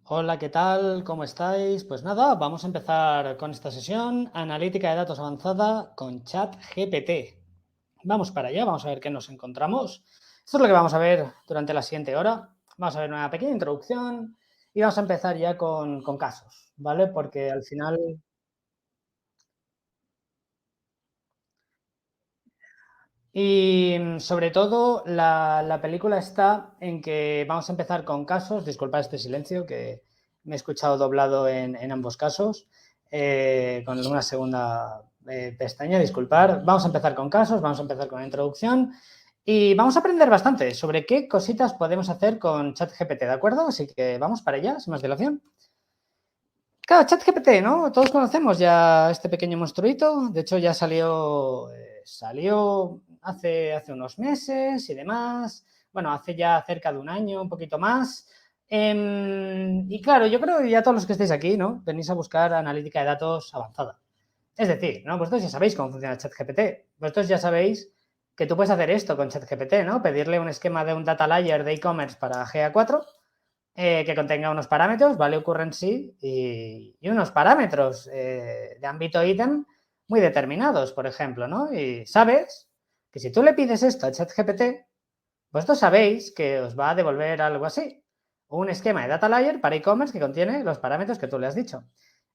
Hola, ¿qué tal? ¿Cómo estáis? Pues nada, vamos a empezar con esta sesión, analítica de datos avanzada con ChatGPT. Vamos para allá, vamos a ver qué nos encontramos. Esto es lo que vamos a ver durante la siguiente hora. Vamos a ver una pequeña introducción y vamos a empezar ya con casos, ¿vale? Porque al final. Y sobre todo, la película está en que vamos a empezar con casos. Disculpad este silencio, que me he escuchado doblado en ambos casos, con una segunda pestaña, disculpar. Vamos a empezar con casos, vamos a empezar con la introducción y vamos a aprender bastante sobre qué cositas podemos hacer con ChatGPT, ¿de acuerdo? Así que vamos para allá, sin más dilación. Claro, ChatGPT, ¿no? Todos conocemos ya este pequeño monstruito. De hecho, ya salió hace unos meses y demás. Bueno, hace ya cerca de un año, un poquito más. Y claro, yo creo que ya todos los que estáis aquí, ¿no? Venís a buscar analítica de datos avanzada. Es decir, ¿no? Vosotros ya sabéis cómo funciona ChatGPT. Vosotros ya sabéis que tú puedes hacer esto con ChatGPT, ¿no? Pedirle un esquema de un data layer de e-commerce para GA4 que contenga unos parámetros, value currency y unos parámetros de ámbito ítem muy determinados, por ejemplo, ¿no? Y sabes que si tú le pides esto a ChatGPT, vosotros sabéis que os va a devolver algo así, un esquema de data layer para e-commerce que contiene los parámetros que tú le has dicho.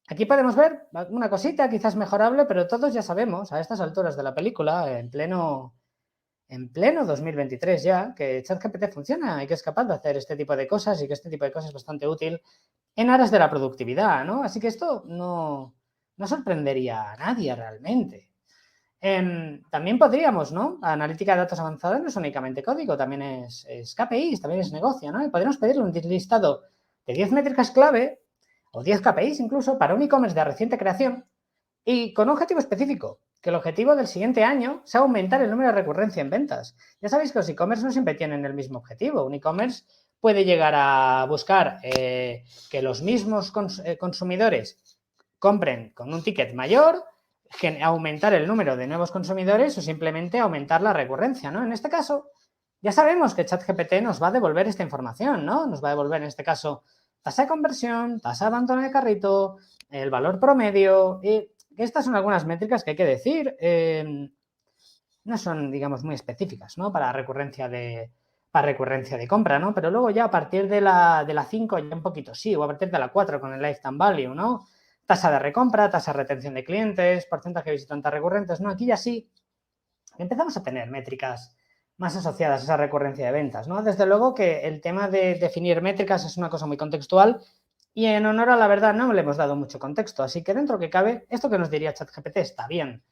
Aquí podemos ver una cosita quizás mejorable, pero todos ya sabemos a estas alturas de la película, en pleno 2023 ya, que ChatGPT funciona y que es capaz de hacer este tipo de cosas y que este tipo de cosas es bastante útil en aras de la productividad, ¿no? Así que esto no sorprendería a nadie realmente. También podríamos, ¿no? Analítica de datos avanzada no es únicamente código, también es KPIs, también es negocio, ¿no? Y podríamos pedirle un listado de 10 métricas clave o 10 KPIs incluso para un e-commerce de reciente creación y con un objetivo específico, que el objetivo del siguiente año sea aumentar el número de recurrencia en ventas. Ya sabéis que los e-commerce no siempre tienen el mismo objetivo. Un e-commerce puede llegar a buscar que los mismos consumidores compren con un ticket mayor, aumentar el número de nuevos consumidores o simplemente aumentar la recurrencia, ¿no? En este caso, ya sabemos que ChatGPT nos va a devolver esta información, ¿no? Nos va a devolver, en este caso, tasa de conversión, tasa de abandono de carrito, el valor promedio, y estas son algunas métricas que hay que decir. No son, digamos, muy específicas, ¿no? Para recurrencia de compra, ¿no? Pero luego ya a partir de la 5 ya un poquito sí, o a partir de la 4 con el lifetime value, ¿no? Tasa de recompra, tasa de retención de clientes, porcentaje de visitantes recurrentes, ¿no? Aquí ya sí empezamos a tener métricas más asociadas a esa recurrencia de ventas, ¿no? Desde luego que el tema de definir métricas es una cosa muy contextual y en honor a la verdad no le hemos dado mucho contexto, así que dentro que cabe, esto que nos diría ChatGPT está bien.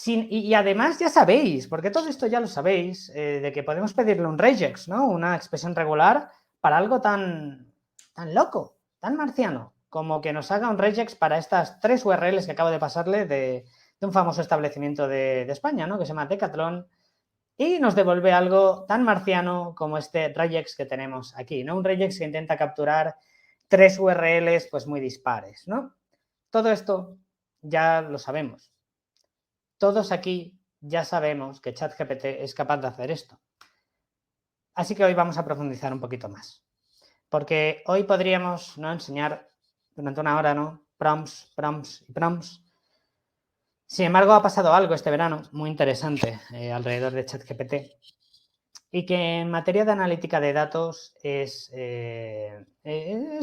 Y además ya sabéis, porque todo esto ya lo sabéis, de que podemos pedirle un regex, ¿no? Una expresión regular para algo tan loco, tan marciano, como que nos haga un regex para estas 3 URLs que acabo de pasarle de un famoso establecimiento de España, ¿no? Que se llama Decathlon, y nos devuelve algo tan marciano como este regex que tenemos aquí, ¿no? Un regex que intenta capturar 3 URLs pues muy dispares, ¿no? Todo esto ya lo sabemos. Todos aquí ya sabemos que ChatGPT es capaz de hacer esto. Así que hoy vamos a profundizar un poquito más. Porque hoy podríamos, ¿no?, enseñar durante una hora, ¿no?, prompts, prompts y prompts. Sin embargo, ha pasado algo este verano muy interesante alrededor de ChatGPT y que en materia de analítica de datos es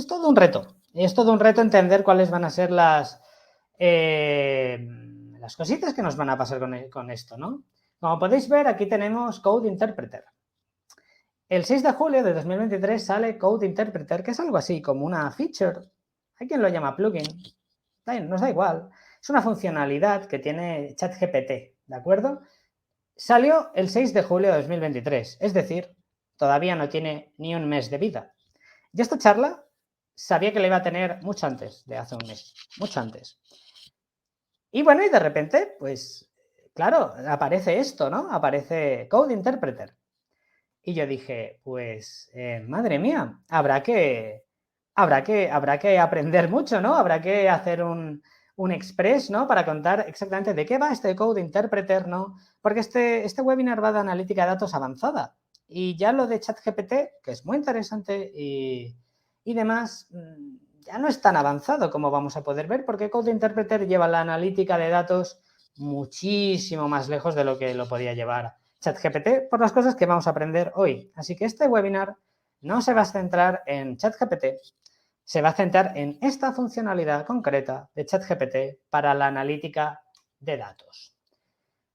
todo un reto. Es todo un reto entender cuáles van a ser las cositas que nos van a pasar con esto, ¿no? Como podéis ver, aquí tenemos Code Interpreter. El 6 de julio de 2023 sale Code Interpreter, que es algo así como una feature. Hay quien lo llama plugin. Nos da igual. Es una funcionalidad que tiene ChatGPT, ¿de acuerdo? Salió el 6 de julio de 2023, es decir, todavía no tiene ni un mes de vida. Yo esta charla sabía que la iba a tener mucho antes de hace un mes, mucho antes. Y bueno, y de repente, pues, claro, aparece esto, ¿no? Aparece Code Interpreter. Y yo dije, pues, madre mía, habrá que aprender mucho, ¿no? Habrá que hacer un express, ¿no? Para contar exactamente de qué va este Code Interpreter, ¿no? Porque este webinar va de analítica de datos avanzada. Y ya lo de ChatGPT, que es muy interesante y y demás, ya no es tan avanzado como vamos a poder ver, porque Code Interpreter lleva la analítica de datos muchísimo más lejos de lo que lo podía llevar ChatGPT por las cosas que vamos a aprender hoy. Así que este webinar no se va a centrar en ChatGPT, se va a centrar en esta funcionalidad concreta de ChatGPT para la analítica de datos.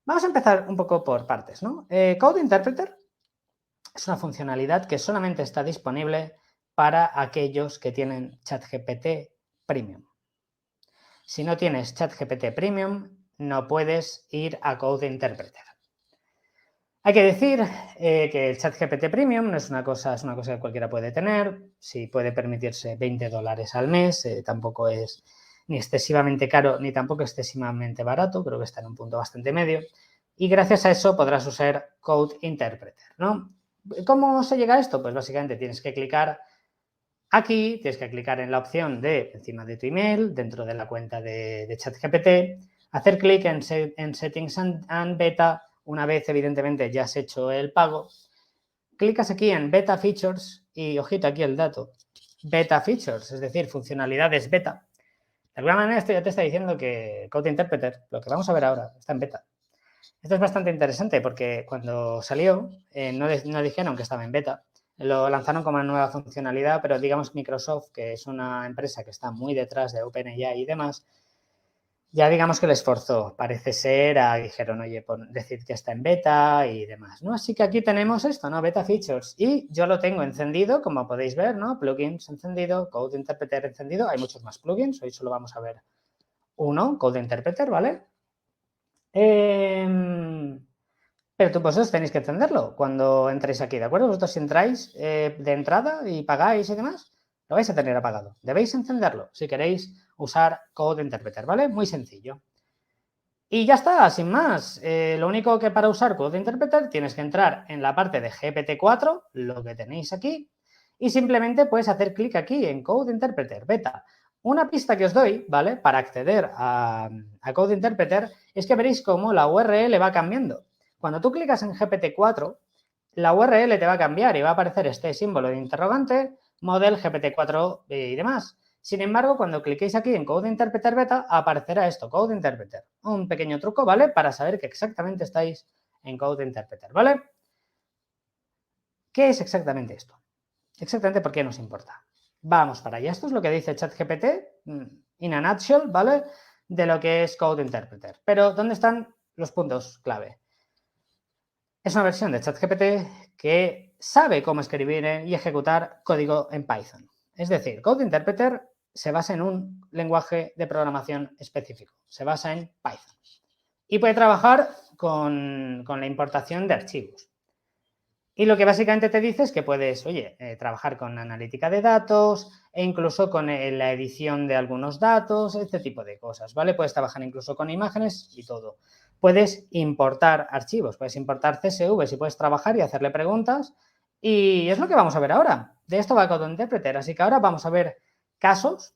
Vamos a empezar un poco por partes, ¿no? Code Interpreter es una funcionalidad que solamente está disponible para aquellos que tienen ChatGPT Premium. Si no tienes ChatGPT Premium, no puedes ir a Code Interpreter. Hay que decir que el ChatGPT Premium no es una cosa que cualquiera puede tener. Si puede permitirse $20 al mes, tampoco es ni excesivamente caro ni tampoco excesivamente barato. Creo que está en un punto bastante medio. Y gracias a eso podrás usar Code Interpreter, ¿no? ¿Cómo se llega a esto? Pues básicamente tienes que clicar aquí, tienes que clicar en la opción de encima de tu email, dentro de la cuenta de ChatGPT, hacer clic en Settings and Beta. Una vez, evidentemente, ya has hecho el pago, clicas aquí en Beta Features y, ojito, aquí el dato, Beta Features, es decir, funcionalidades beta. De alguna manera esto ya te está diciendo que Code Interpreter, lo que vamos a ver ahora, está en beta. Esto es bastante interesante porque cuando salió no dijeron que estaba en beta. Lo lanzaron como una nueva funcionalidad, pero digamos Microsoft, que es una empresa que está muy detrás de OpenAI y demás, ya digamos que les forzó, parece ser, dijeron, oye, decir que está en beta y demás, ¿no? Así que aquí tenemos esto, ¿no? Beta Features. Y yo lo tengo encendido, como podéis ver, ¿no? Plugins encendido, Code Interpreter encendido. Hay muchos más plugins, hoy solo vamos a ver uno, Code Interpreter, ¿vale? Pero vosotros tenéis que encenderlo cuando entréis aquí, ¿de acuerdo? Vosotros si entráis de entrada y pagáis y demás, lo vais a tener apagado. Debéis encenderlo si queréis usar Code Interpreter, ¿vale? Muy sencillo. Y ya está, sin más. Lo único que para usar Code Interpreter tienes que entrar en la parte de GPT-4, lo que tenéis aquí, y simplemente puedes hacer clic aquí en Code Interpreter Beta. Una pista que os doy, ¿vale? Para acceder a Code Interpreter es que veréis cómo la URL va cambiando. Cuando tú clicas en GPT-4, la URL te va a cambiar y va a aparecer este símbolo de interrogante, model GPT-4 y demás. Sin embargo, cuando cliquéis aquí en Code Interpreter Beta, aparecerá esto, Code Interpreter. Un pequeño truco, ¿vale? Para saber que exactamente estáis en Code Interpreter, ¿vale? ¿Qué es exactamente esto? Exactamente por qué nos importa. Vamos para allá. Esto es lo que dice ChatGPT, in a nutshell, ¿vale? De lo que es Code Interpreter. Pero, ¿dónde están los puntos clave? Es una versión de ChatGPT que sabe cómo escribir y ejecutar código en Python. Es decir, Code Interpreter se basa en un lenguaje de programación específico. Se basa en Python. Y puede trabajar con la importación de archivos. Y lo que básicamente te dice es que puedes, oye, trabajar con analítica de datos e incluso con la edición de algunos datos, este tipo de cosas, ¿vale? Puedes trabajar incluso con imágenes y todo. Puedes importar archivos, puedes importar CSV, si puedes trabajar y hacerle preguntas. Y es lo que vamos a ver ahora. De esto va Code Interpreter. Así que ahora vamos a ver casos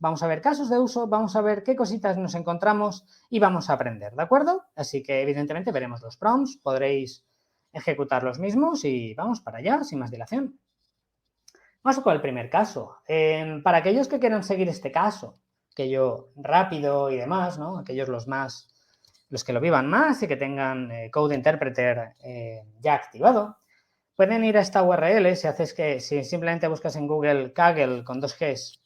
de uso, vamos a ver qué cositas nos encontramos y vamos a aprender, ¿de acuerdo? Así que evidentemente veremos los prompts, podréis ejecutar los mismos y vamos para allá, sin más dilación. Vamos con el primer caso. Para aquellos que quieran seguir este caso, aquello rápido y demás, ¿no? Aquellos los que lo vivan más y que tengan Code Interpreter ya activado, pueden ir a esta URL, si simplemente buscas en Google Kaggle con 2 Gs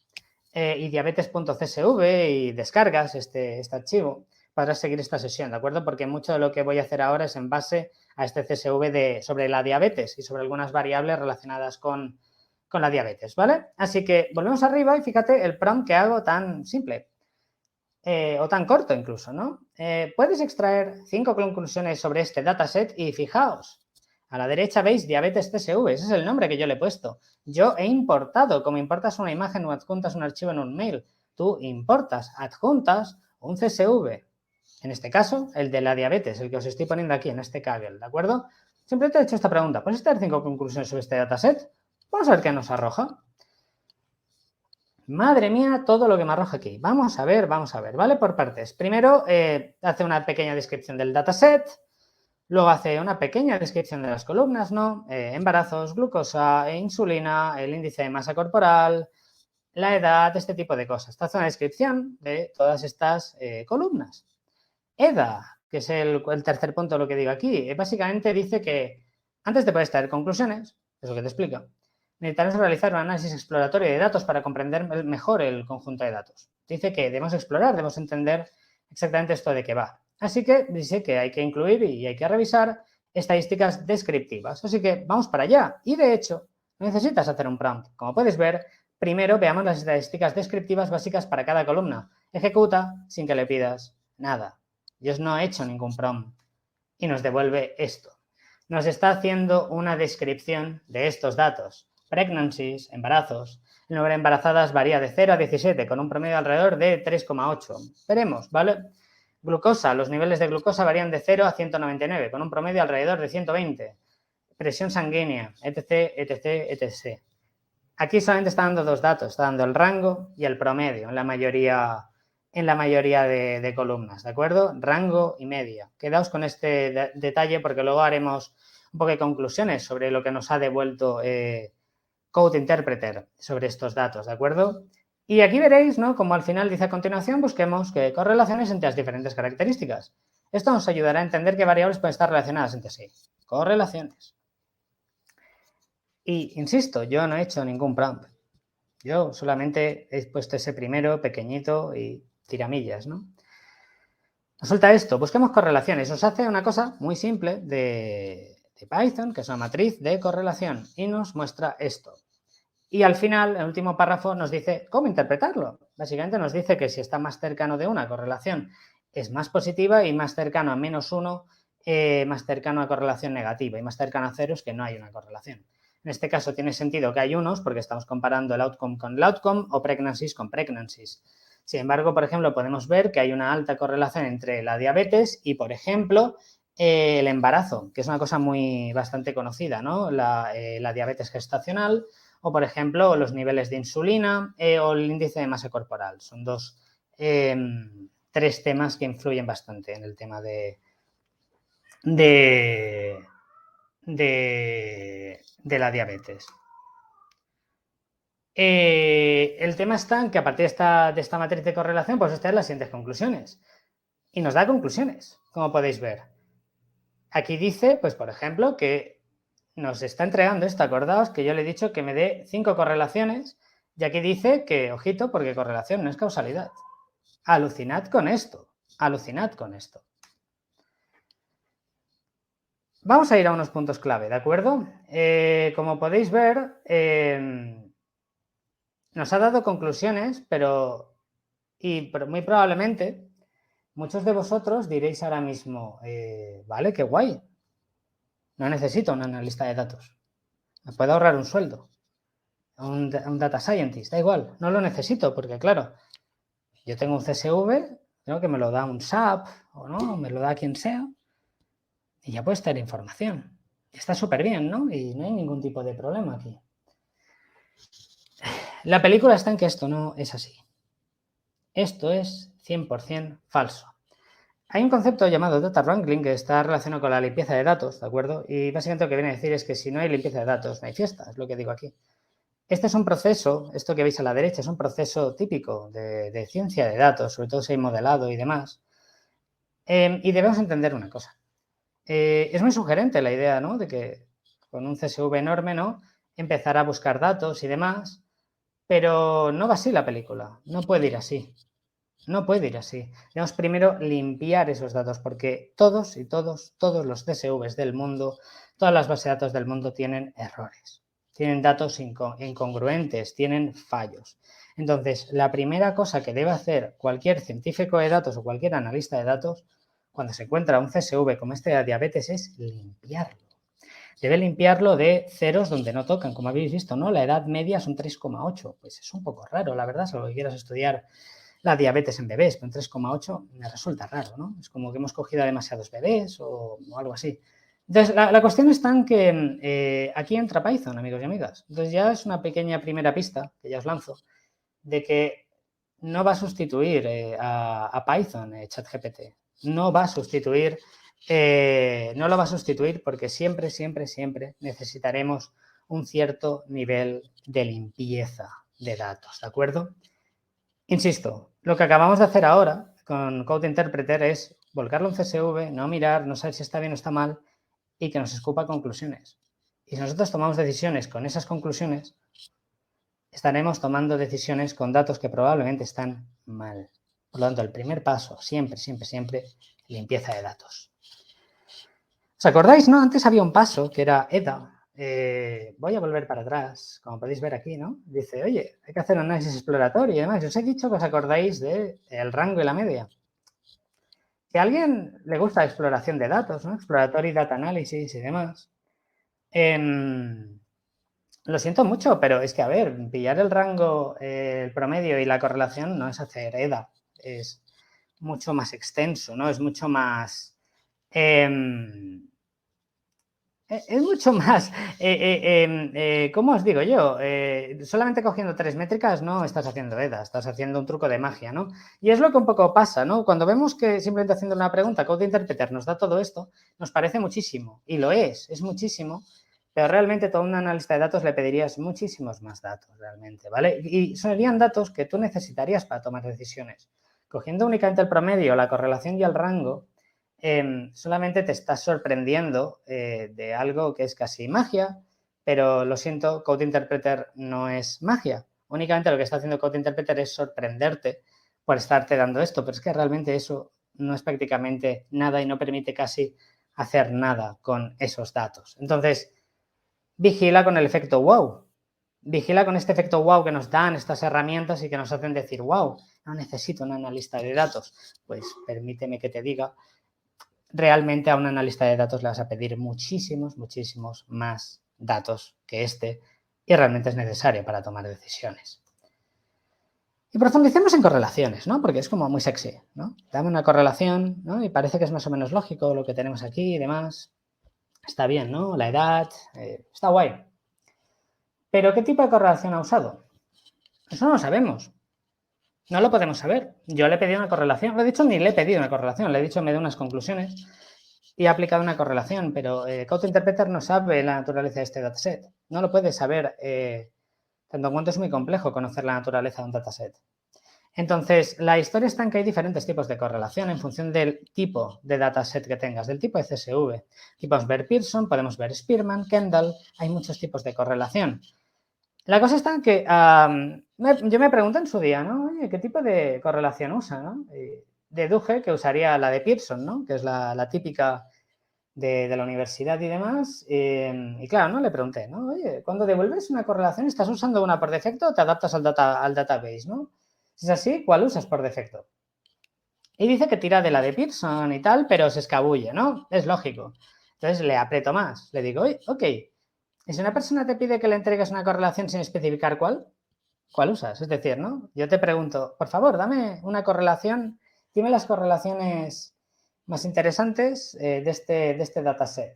y diabetes.csv y descargas este archivo, podrás seguir esta sesión, ¿de acuerdo? Porque mucho de lo que voy a hacer ahora es en base a este CSV sobre la diabetes y sobre algunas variables relacionadas con la diabetes, ¿vale? Así que volvemos arriba y fíjate el prompt que hago tan simple o tan corto incluso, ¿no? Puedes extraer 5 conclusiones sobre este dataset y fijaos, a la derecha veis diabetes CSV, ese es el nombre que yo le he puesto. Yo he importado, como importas una imagen o adjuntas un archivo en un mail, tú importas, adjuntas un CSV. En este caso, el de la diabetes, el que os estoy poniendo aquí en este Kaggle, ¿de acuerdo? Simplemente he hecho esta pregunta. ¿Puedes extraer 5 conclusiones sobre este dataset? Vamos a ver qué nos arroja. Madre mía, todo lo que me arroja aquí. Vamos a ver, ¿vale? Por partes. Primero, hace una pequeña descripción del dataset. Luego hace una pequeña descripción de las columnas, ¿no? Embarazos, glucosa, insulina, el índice de masa corporal, la edad, este tipo de cosas. Esta es una descripción de todas estas columnas. EDA, que es el tercer punto de lo que digo aquí, básicamente dice que antes de poder extraer conclusiones, es lo que te explica, necesitaremos realizar un análisis exploratorio de datos para comprender mejor el conjunto de datos. Dice que debemos explorar, debemos entender exactamente esto de qué va. Así que dice que hay que incluir y hay que revisar estadísticas descriptivas. Así que vamos para allá. Y de hecho, no necesitas hacer un prompt. Como puedes ver, primero veamos las estadísticas descriptivas básicas para cada columna. Ejecuta sin que le pidas nada. Yo no he hecho ningún prompt y nos devuelve esto. Nos está haciendo una descripción de estos datos. Pregnancies, embarazos. El número de embarazadas varía de 0 a 17, con un promedio alrededor de 3,8. Veremos, ¿vale? Glucosa. Los niveles de glucosa varían de 0 a 199, con un promedio alrededor de 120. Presión sanguínea, etc, etc, etc. Aquí solamente está dando dos datos. Está dando el rango y el promedio en la mayoría de columnas, ¿de acuerdo? Rango y media. Quedaos con este detalle porque luego haremos un poco de conclusiones sobre lo que nos ha devuelto Code Interpreter sobre estos datos, ¿de acuerdo? Y aquí veréis, ¿no? Como al final dice a continuación, busquemos correlaciones entre las diferentes características. Esto nos ayudará a entender qué variables pueden estar relacionadas entre sí. Correlaciones. Y, insisto, yo no he hecho ningún prompt. Yo solamente he puesto ese primero, pequeñito y tiramillas, ¿no? Resulta esto, busquemos correlaciones. Os hace una cosa muy simple de Python, que es una matriz de correlación, y nos muestra esto. Y al final, el último párrafo nos dice cómo interpretarlo. Básicamente nos dice que si está más cercano de una correlación es más positiva y más cercano a -1, más cercano a correlación negativa y más cercano a 0 es que no hay una correlación. En este caso tiene sentido que hay unos porque estamos comparando el outcome con el outcome o pregnancies con pregnancies. Sin embargo, por ejemplo, podemos ver que hay una alta correlación entre la diabetes y, por ejemplo, el embarazo, que es una cosa bastante conocida, ¿no? La diabetes gestacional o, por ejemplo, los niveles de insulina o el índice de masa corporal. Son tres temas que influyen bastante en el tema de la diabetes. El tema está en que a partir de esta matriz de correlación, pues extraer las siguientes conclusiones. Y nos da conclusiones, como podéis ver. Aquí dice, pues por ejemplo, que nos está entregando esto. Acordaos que yo le he dicho que me dé 5 correlaciones y aquí dice que, ojito, porque correlación no es causalidad. Alucinad con esto, alucinad con esto. Vamos a ir a unos puntos clave, ¿de acuerdo? Como podéis ver, nos ha dado conclusiones, pero muy probablemente muchos de vosotros diréis ahora mismo, vale, qué guay, no necesito un analista de datos, me puedo ahorrar un sueldo, un data scientist, da igual, no lo necesito porque, claro, yo tengo un CSV, ¿no? Que me lo da un SAP o no, me lo da quien sea y ya puedo extraer información. Está súper bien, ¿no? Y no hay ningún tipo de problema aquí. La película está en que esto no es así. Esto es 100% falso. Hay un concepto llamado data wrangling que está relacionado con la limpieza de datos, ¿de acuerdo? Y básicamente lo que viene a decir es que si no hay limpieza de datos, no hay fiesta, es lo que digo aquí. Este es un proceso, esto que veis a la derecha, es un proceso típico de ciencia de datos, sobre todo si hay modelado y demás. Y debemos entender una cosa. Es muy sugerente la idea, ¿no? De que con un CSV enorme, ¿no? Empezar a buscar datos y demás, pero no va así la película, no puede ir así. No puede ir así. Debemos primero limpiar esos datos porque todos los CSVs del mundo, todas las bases de datos del mundo tienen errores, tienen datos incongruentes, tienen fallos. Entonces, la primera cosa que debe hacer cualquier científico de datos o cualquier analista de datos cuando se encuentra un CSV como este de diabetes es limpiarlo. Debe limpiarlo de ceros donde no tocan, como habéis visto, ¿no? La edad media son 3,8. Pues es un poco raro, la verdad, solo que quieras estudiar la diabetes en bebés, pero en 3,8 me resulta raro, ¿no? Es como que hemos cogido a demasiados bebés o algo así. Entonces, la cuestión está en que aquí entra Python, amigos y amigas. Entonces, ya es una pequeña primera pista, que ya os lanzo, de que no va a sustituir a Python, ChatGPT. No va a sustituir, no lo va a sustituir porque siempre necesitaremos un cierto nivel de limpieza de datos, ¿de acuerdo? Insisto, lo que acabamos de hacer ahora con Code Interpreter es volcarlo en CSV, no mirar, no saber si está bien o está mal y que nos escupa conclusiones. Y si nosotros tomamos decisiones con esas conclusiones, estaremos tomando decisiones con datos que probablemente están mal. Por lo tanto, el primer paso, siempre, limpieza de datos. ¿Os acordáis, no? Antes había un paso que era EDA. Voy a volver para atrás, como podéis ver aquí, ¿no? Dice, oye, hay que hacer un análisis exploratorio y demás. Os he dicho que os acordáis del rango y la media. Si a alguien le gusta la exploración de datos, ¿no? Exploratory Data Analysis y demás, lo siento mucho, pero es que, a ver, pillar el rango, el promedio y la correlación no es hacer EDA. Es mucho más extenso, ¿no? Es mucho más... es mucho más, ¿cómo os digo yo? Solamente cogiendo 3 métricas no estás haciendo EDA, estás haciendo un truco de magia, ¿no? Y es lo que un poco pasa, ¿no? Cuando vemos que simplemente haciendo una pregunta, Code Interpreter nos da todo esto, nos parece muchísimo, y lo es muchísimo, pero realmente todo un analista de datos le pedirías muchísimos más datos, realmente, ¿vale? Y serían datos que tú necesitarías para tomar decisiones. Cogiendo únicamente el promedio, la correlación y el rango, solamente te estás sorprendiendo de algo que es casi magia, pero lo siento, Code Interpreter no es magia. Únicamente lo que está haciendo Code Interpreter es sorprenderte por estarte dando esto, pero es que realmente eso no es prácticamente nada y no permite casi hacer nada con esos datos. Entonces, vigila con el efecto wow. Vigila con este efecto wow que nos dan estas herramientas y que nos hacen decir, wow, no necesito un analista de datos. Pues permíteme que te diga, realmente a un analista de datos le vas a pedir muchísimos más datos que este y realmente es necesario para tomar decisiones. Y profundicemos en correlaciones, ¿no? Porque es como muy sexy, ¿no? Dame una correlación, ¿no? Y parece que es más o menos lógico lo que tenemos aquí y demás. Está bien, ¿no? La edad, está guay. ¿Pero qué tipo de correlación ha usado? Eso no lo sabemos. No lo podemos saber. Yo le he pedido una correlación. Lo he dicho, ni le he pedido una correlación. Le he dicho, me dé unas conclusiones y ha aplicado una correlación, pero Code Interpreter no sabe la naturaleza de este dataset. No lo puede saber, tanto en cuanto es muy complejo conocer la naturaleza de un dataset. Entonces, la historia está en que hay diferentes tipos de correlación en función del tipo de dataset que tengas, del tipo de CSV. Podemos ver Pearson, podemos ver Spearman, Kendall, hay muchos tipos de correlación. La cosa está en que yo me pregunté en su día, ¿no? Oye, ¿qué tipo de correlación usa, no? Deduje que usaría la de Pearson, ¿no? Que es la típica de la universidad y demás. Y claro, ¿no? Le pregunté, ¿no? Oye, cuando devuelves una correlación, ¿estás usando una por defecto o te adaptas al database, ¿no? Si es así, ¿cuál usas por defecto? Y dice que tira de la de Pearson y tal, pero se escabulle, ¿no? Es lógico. Entonces le aprieto más. Le digo, oye, ok, ¿y si una persona te pide que le entregues una correlación sin especificar cuál usas? Es decir, ¿no? Yo te pregunto, por favor, dame una correlación, dime las correlaciones más interesantes de este dataset.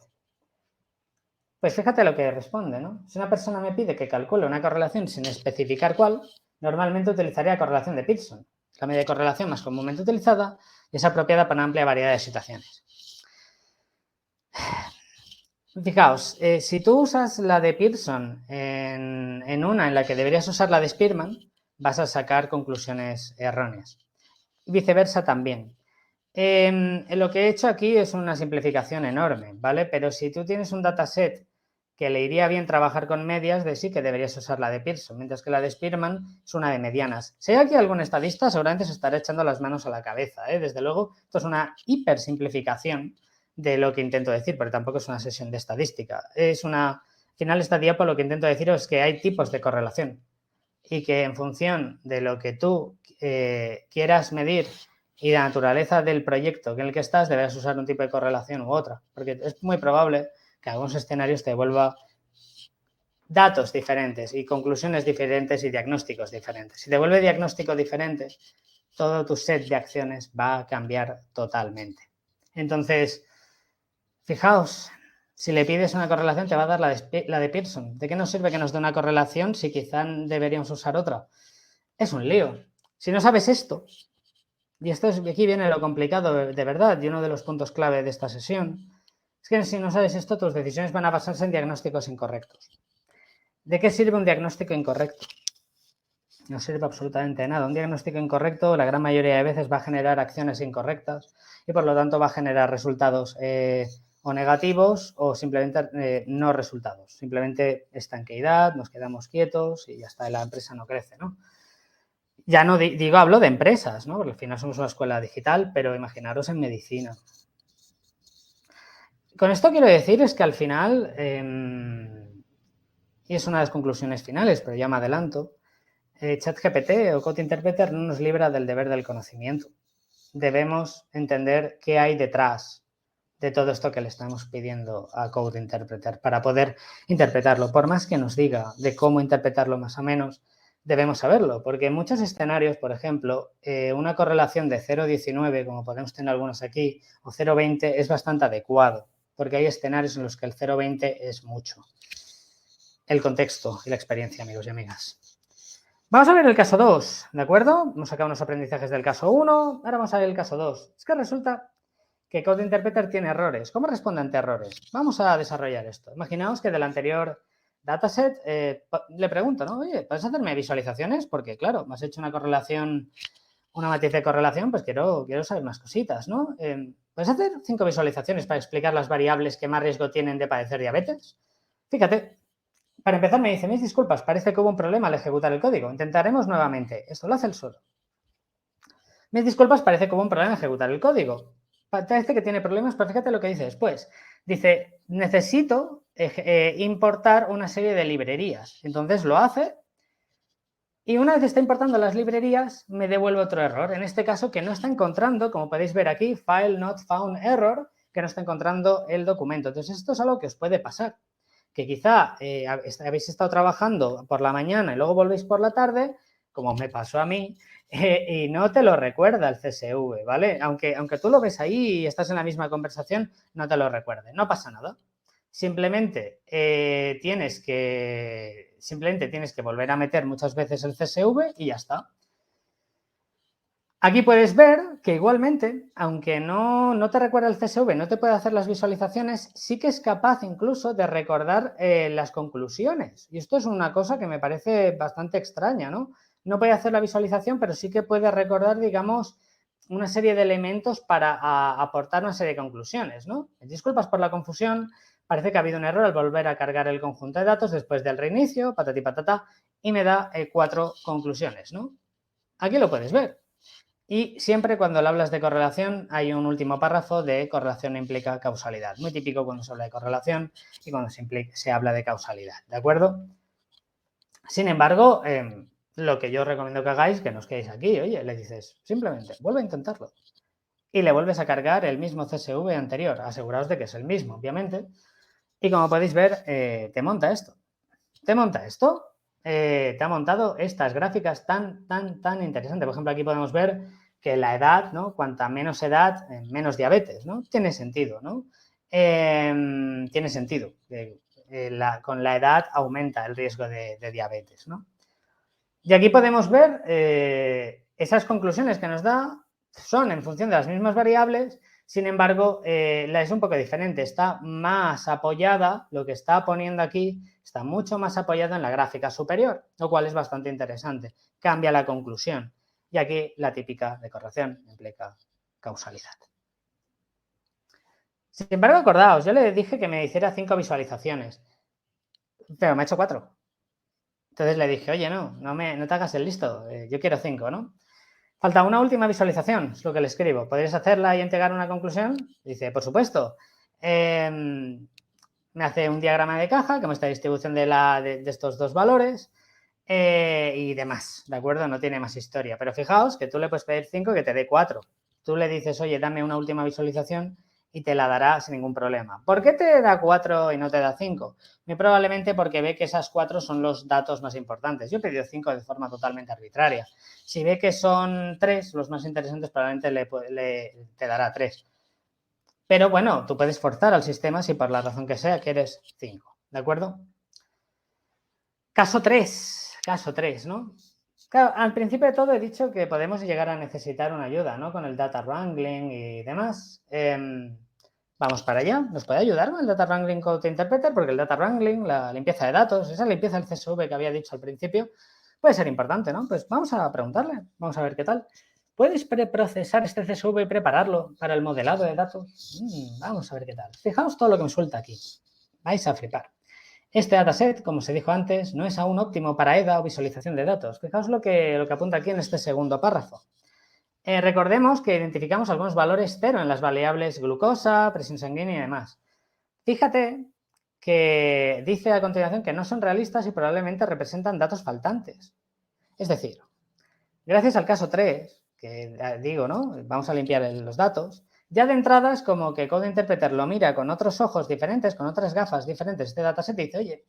Pues fíjate lo que responde, ¿no? Si una persona me pide que calcule una correlación sin especificar cuál, normalmente utilizaría correlación de Pearson. La media de correlación más comúnmente utilizada y es apropiada para una amplia variedad de situaciones. Fijaos, si tú usas la de Pearson en una en la que deberías usar la de Spearman, vas a sacar conclusiones erróneas. Viceversa también. Lo que he hecho aquí es una simplificación enorme, ¿vale? Pero si tú tienes un dataset que le iría bien trabajar con medias, de sí que deberías usar la de Pearson, mientras que la de Spearman es una de medianas. Si hay aquí algún estadista, seguramente se estará echando las manos a la cabeza, ¿eh? Desde luego, esto es una hiper simplificación de lo que intento decir, pero tampoco es una sesión de estadística. Al final esta diapo lo que intento deciros es que hay tipos de correlación y que en función de lo que tú quieras medir y la naturaleza del proyecto en el que estás, deberás usar un tipo de correlación u otra, porque es muy probable que algunos escenarios te devuelva datos diferentes y conclusiones diferentes y diagnósticos diferentes. Si te devuelve diagnóstico diferente, todo tu set de acciones va a cambiar totalmente. Entonces, fijaos, si le pides una correlación te va a dar la de Pearson. ¿De qué nos sirve que nos dé una correlación si quizá deberíamos usar otra? Es un lío. Si no sabes esto, y aquí viene lo complicado de verdad y uno de los puntos clave de esta sesión, es que si no sabes esto, tus decisiones van a basarse en diagnósticos incorrectos. ¿De qué sirve un diagnóstico incorrecto? No sirve absolutamente de nada. Un diagnóstico incorrecto la gran mayoría de veces va a generar acciones incorrectas y por lo tanto va a generar resultados o negativos o simplemente no resultados. Simplemente estanqueidad, nos quedamos quietos y ya está, la empresa no crece, ¿no? Ya no digo, hablo de empresas, ¿no? Porque al final somos una escuela digital, pero imaginaros en medicina. Con esto quiero decir es que al final, y es una de las conclusiones finales, pero ya me adelanto, ChatGPT o Code Interpreter no nos libra del deber del conocimiento. Debemos entender qué hay detrás de todo esto que le estamos pidiendo a Code Interpreter para poder interpretarlo. Por más que nos diga de cómo interpretarlo más o menos, debemos saberlo, porque en muchos escenarios, por ejemplo, una correlación de 0,19, como podemos tener algunos aquí, o 0,20 es bastante adecuado, porque hay escenarios en los que el 0,20 es mucho. El contexto y la experiencia, amigos y amigas. Vamos a ver el caso 2, ¿de acuerdo? Hemos sacado unos aprendizajes del caso 1, ahora vamos a ver el caso 2. Es que resulta que Code Interpreter tiene errores. ¿Cómo responde ante errores? Vamos a desarrollar esto. Imaginaos que del anterior dataset le pregunto, ¿no? Oye, ¿puedes hacerme visualizaciones? Porque, claro, me has hecho una correlación, una matriz de correlación, pues quiero saber más cositas, ¿no? ¿Puedes hacer 5 visualizaciones para explicar las variables que más riesgo tienen de padecer diabetes? Fíjate. Para empezar, me dice, mis disculpas, parece que hubo un problema al ejecutar el código. Intentaremos nuevamente. Esto lo hace el solo. Mis disculpas, parece que hubo un problema al ejecutar el código. Parece que tiene problemas, pero fíjate lo que dice después. Dice, necesito importar una serie de librerías. Entonces lo hace y una vez está importando las librerías, me devuelve otro error. En este caso, que no está encontrando, como podéis ver aquí, file not found error, que no está encontrando el documento. Entonces esto es algo que os puede pasar. Que quizá habéis estado trabajando por la mañana y luego volvéis por la tarde, como me pasó a mí, y no te lo recuerda el CSV, ¿vale? Aunque tú lo ves ahí y estás en la misma conversación, no te lo recuerde. No pasa nada. Simplemente tienes que volver a meter muchas veces el CSV y ya está. Aquí puedes ver que igualmente, aunque no te recuerda el CSV, no te puede hacer las visualizaciones, sí que es capaz incluso de recordar las conclusiones. Y esto es una cosa que me parece bastante extraña, ¿no? No puede hacer la visualización, pero sí que puede recordar, digamos, una serie de elementos para aportar una serie de conclusiones, ¿no? Disculpas por la confusión, parece que ha habido un error al volver a cargar el conjunto de datos después del reinicio, patati patata, y me da 4 conclusiones, ¿no? Aquí lo puedes ver. Y siempre cuando le hablas de correlación hay un último párrafo de correlación implica causalidad. Muy típico cuando se habla de correlación y cuando se habla de causalidad, ¿de acuerdo? Sin embargo, lo que yo recomiendo que hagáis, que no os quedéis aquí, oye, le dices, simplemente, vuelve a intentarlo. Y le vuelves a cargar el mismo CSV anterior. Aseguraos de que es el mismo, obviamente. Y como podéis ver, te monta esto. Te monta esto. Te ha montado estas gráficas tan interesantes. Por ejemplo, aquí podemos ver que la edad, ¿no? Cuanta menos edad, menos diabetes, ¿no? Tiene sentido, ¿no? Tiene sentido. Con la edad aumenta el riesgo de diabetes, ¿no? Y aquí podemos ver esas conclusiones que nos da son en función de las mismas variables, sin embargo, la es un poco diferente, está más apoyada, lo que está poniendo aquí está mucho más apoyado en la gráfica superior, lo cual es bastante interesante, cambia la conclusión. Y aquí la típica de correlación implica causalidad. Sin embargo, acordaos, yo le dije que me hiciera 5 visualizaciones, pero me ha hecho 4. Entonces le dije, oye, no te hagas el listo, yo quiero 5, ¿no? Falta una última visualización, es lo que le escribo. ¿Podrías hacerla y entregar una conclusión? Dice, por supuesto. Me hace un diagrama de caja, como esta distribución de estos dos valores y demás, ¿de acuerdo? No tiene más historia. Pero fijaos que tú le puedes pedir 5 y que te dé 4. Tú le dices, oye, dame una última visualización y te la dará sin ningún problema. ¿Por qué te da 4 y no te da 5? Muy probablemente porque ve que esas 4 son los datos más importantes. Yo he pedido 5 de forma totalmente arbitraria. Si ve que son 3 los más interesantes, probablemente te dará 3. Pero bueno, tú puedes forzar al sistema si por la razón que sea quieres 5, ¿de acuerdo? Caso 3, ¿no? Claro, al principio de todo he dicho que podemos llegar a necesitar una ayuda, ¿no? Con el data wrangling y demás. Vamos para allá. ¿Nos puede ayudar con el data wrangling Code Interpreter? Porque el data wrangling, la limpieza de datos, esa limpieza del CSV que había dicho al principio, puede ser importante, ¿no? Pues vamos a preguntarle, vamos a ver qué tal. ¿Puedes preprocesar este CSV y prepararlo para el modelado de datos? Vamos a ver qué tal. Fijaos todo lo que me suelta aquí. Vais a flipar. Este dataset, como se dijo antes, no es aún óptimo para EDA o visualización de datos. Fijaos lo que apunta aquí en este segundo párrafo. Recordemos que identificamos algunos valores cero en las variables glucosa, presión sanguínea y demás. Fíjate que dice a continuación que no son realistas y probablemente representan datos faltantes. Es decir, gracias al caso 3, que digo, ¿no? Vamos a limpiar los datos, ya de entrada es como que Code Interpreter lo mira con otros ojos diferentes, con otras gafas diferentes este dataset y dice, oye,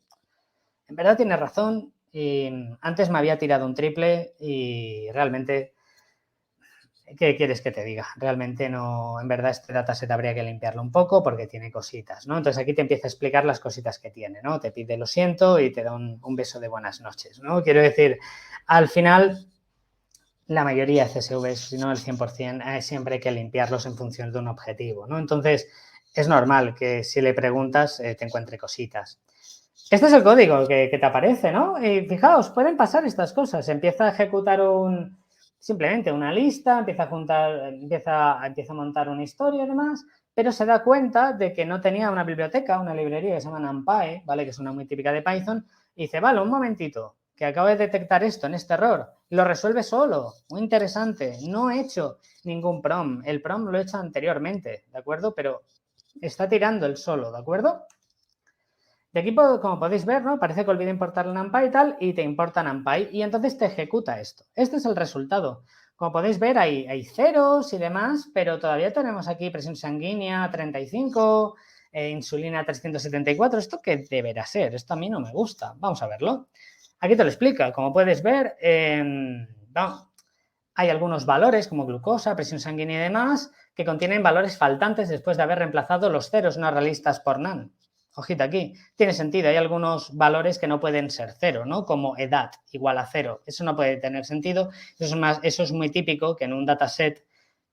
en verdad tienes razón, y antes me había tirado un triple y realmente, ¿qué quieres que te diga? Realmente no, en verdad este dataset habría que limpiarlo un poco porque tiene cositas, ¿no? Entonces aquí te empieza a explicar las cositas que tiene, ¿no? Te pide lo siento y te da un beso de buenas noches, ¿no? Quiero decir, al final, la mayoría de CSVs, si no el 100%, siempre hay que limpiarlos en función de un objetivo, ¿no? Entonces, es normal que si le preguntas te encuentre cositas. Este es el código que te aparece, ¿no? Y fijaos, pueden pasar estas cosas. Empieza a ejecutar simplemente una lista, empieza a montar una historia y demás, pero se da cuenta de que no tenía una biblioteca, una librería que se llama NumPy, ¿vale? Que es una muy típica de Python, y dice, vale, un momentito, que acabo de detectar esto en este error, lo resuelve solo, muy interesante, no he hecho ningún prom, el prom lo he hecho anteriormente, ¿de acuerdo? Pero está tirando el solo, ¿de acuerdo? De aquí, como podéis ver, ¿no? Parece que olvidé importar el NumPy y tal, y te importa NumPy, y entonces te ejecuta esto. Este es el resultado. Como podéis ver, hay ceros y demás, pero todavía tenemos aquí presión sanguínea 35, insulina 374. ¿Esto qué deberá ser? Esto a mí no me gusta. Vamos a verlo. Aquí te lo explica. Como puedes ver, hay algunos valores como glucosa, presión sanguínea y demás que contienen valores faltantes después de haber reemplazado los ceros no realistas por none. Ojito aquí, tiene sentido, hay algunos valores que no pueden ser cero, ¿no? Como edad igual a cero, eso no puede tener sentido, eso es muy típico que en un dataset